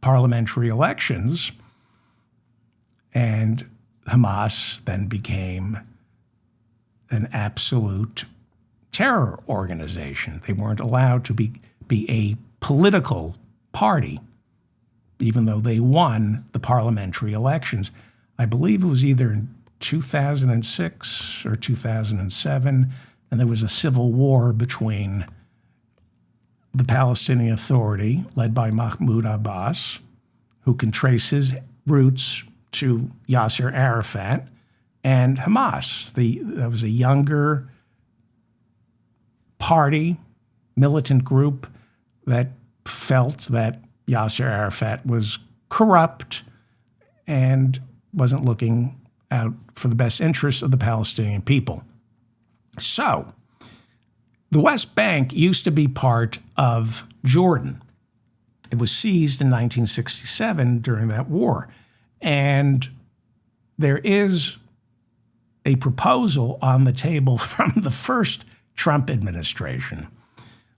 parliamentary elections, and Hamas then became an absolute terror organization. They weren't allowed to be a political party, even though they won the parliamentary elections. I believe it was either in 2006 or 2007, and there was a civil war between the Palestinian Authority, led by Mahmoud Abbas, who can trace his roots to Yasser Arafat, and Hamas. That was a younger party, militant group that felt that Yasser Arafat was corrupt and wasn't looking out for the best interests of the Palestinian people. So, the West Bank used to be part of Jordan. It was seized in 1967 during that war. And there is a proposal on the table from the first Trump administration,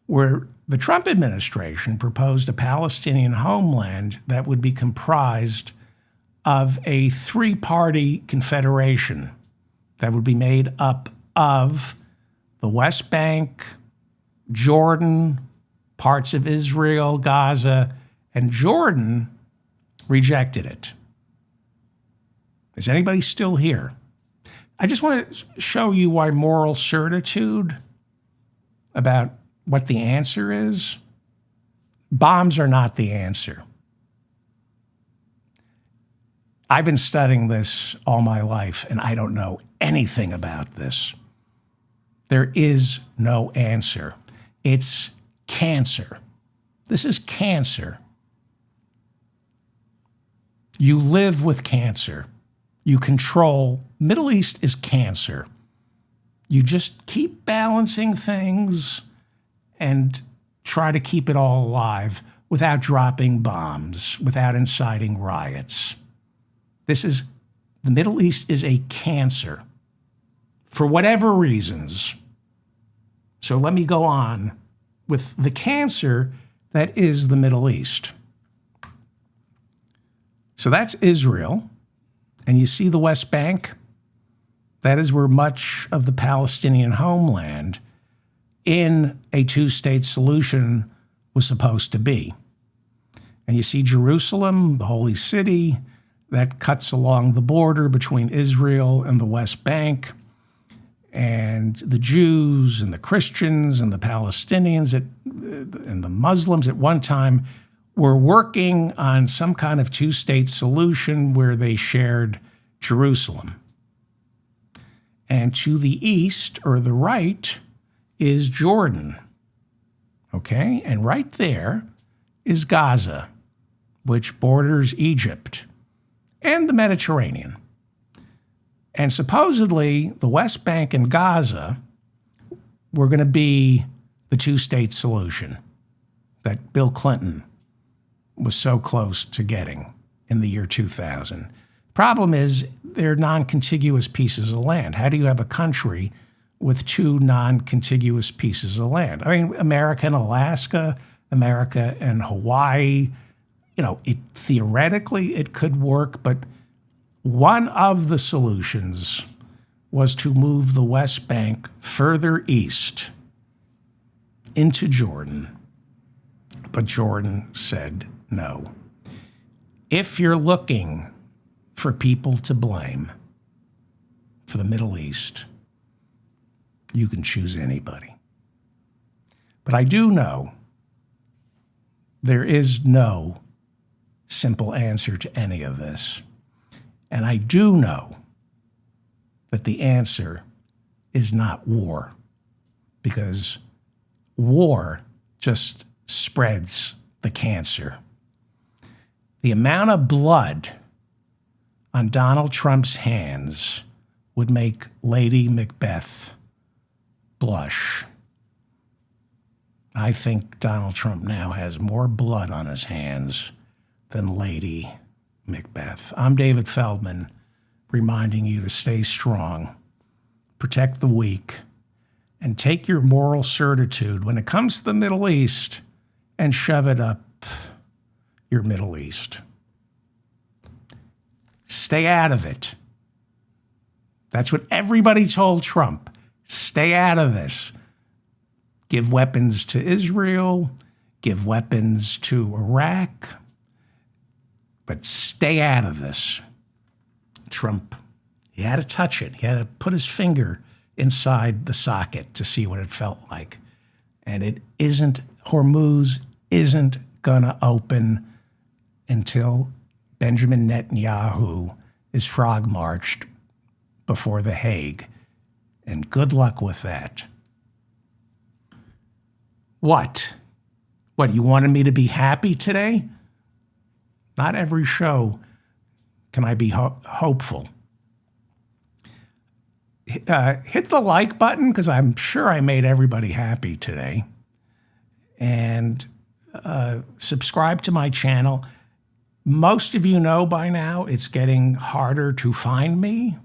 where the Trump administration proposed a Palestinian homeland that would be comprised of a three-party confederation that would be made up of the West Bank, Jordan, parts of Israel, Gaza, and Jordan rejected it. Is anybody still here? I just want to show you why moral certitude about what the answer is. Bombs are not the answer. I've been studying this all my life, and I don't know anything about this. There is no answer. It's cancer. This is cancer. You live with cancer. You control. Middle East is cancer. You just keep balancing things and try to keep it all alive without dropping bombs, without inciting riots. The Middle East is a cancer for whatever reasons. So let me go on with the cancer that is the Middle East. So that's Israel. And you see the West Bank? That is where much of the Palestinian homeland in a two-state solution was supposed to be. And you see Jerusalem, the holy city, that cuts along the border between Israel and the West Bank, and the Jews and the Christians and the Palestinians and the Muslims at one time were working on some kind of two-state solution where they shared Jerusalem. And to the east, or the right, is Jordan. Okay? And right there is Gaza, which borders Egypt and the Mediterranean. And supposedly, the West Bank and Gaza were going to be the two-state solution that Bill Clinton was so close to getting in the year 2000. Problem is, they're non-contiguous pieces of land. How do you have a country with two non-contiguous pieces of land? I mean, America and Alaska, America and Hawaii, theoretically it could work, but one of the solutions was to move the West Bank further east into Jordan, but Jordan said no. If you're looking for people to blame for the Middle East, you can choose anybody. But I do know there is no simple answer to any of this. And I do know that the answer is not war, because war just spreads the cancer. The amount of blood on Donald Trump's hands would make Lady Macbeth blush. I think Donald Trump now has more blood on his hands than Lady Macbeth. I'm David Feldman, reminding you to stay strong, protect the weak, and take your moral certitude when it comes to the Middle East and shove it up your Middle East. Stay out of it. That's what everybody told Trump. Stay out of this. Give weapons to Israel, give weapons to Iraq, but stay out of this. Trump, he had to touch it. He had to put his finger inside the socket to see what it felt like. And Hormuz isn't gonna open until Benjamin Netanyahu is frog-marched before The Hague. And good luck with that. What? What, you wanted me to be happy today? Not every show can I be hopeful. Hit the like button, because I'm sure I made everybody happy today. And subscribe to my channel. Most of you know by now it's getting harder to find me.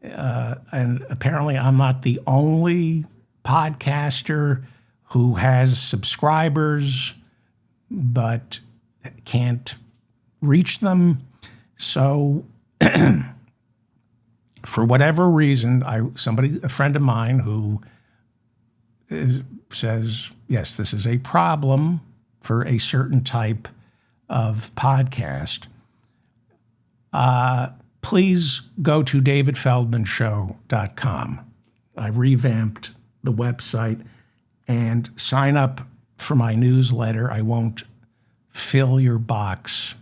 And apparently I'm not the only podcaster who has subscribers but can't reach them. So for whatever reason, a friend of mine who says, yes, this is a problem for a certain type of podcast, please go to davidfeldmanshow.com. I revamped the website and sign up for my newsletter. I won't fill your box.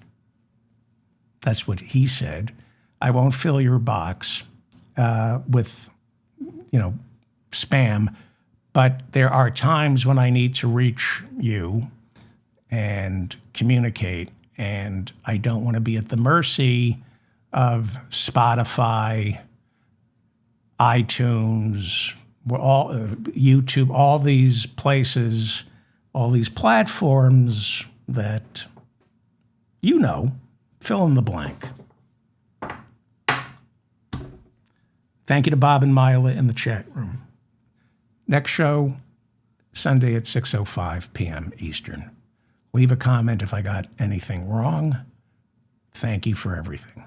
That's what he said. I won't fill your box with, spam, but there are times when I need to reach you and communicate, and I don't want to be at the mercy of Spotify, iTunes, YouTube, all these places, all these platforms that, fill in the blank. Thank you to Bob and Mila in the chat room. Next show, Sunday at 6:05 p.m. Eastern. Leave a comment if I got anything wrong. Thank you for everything.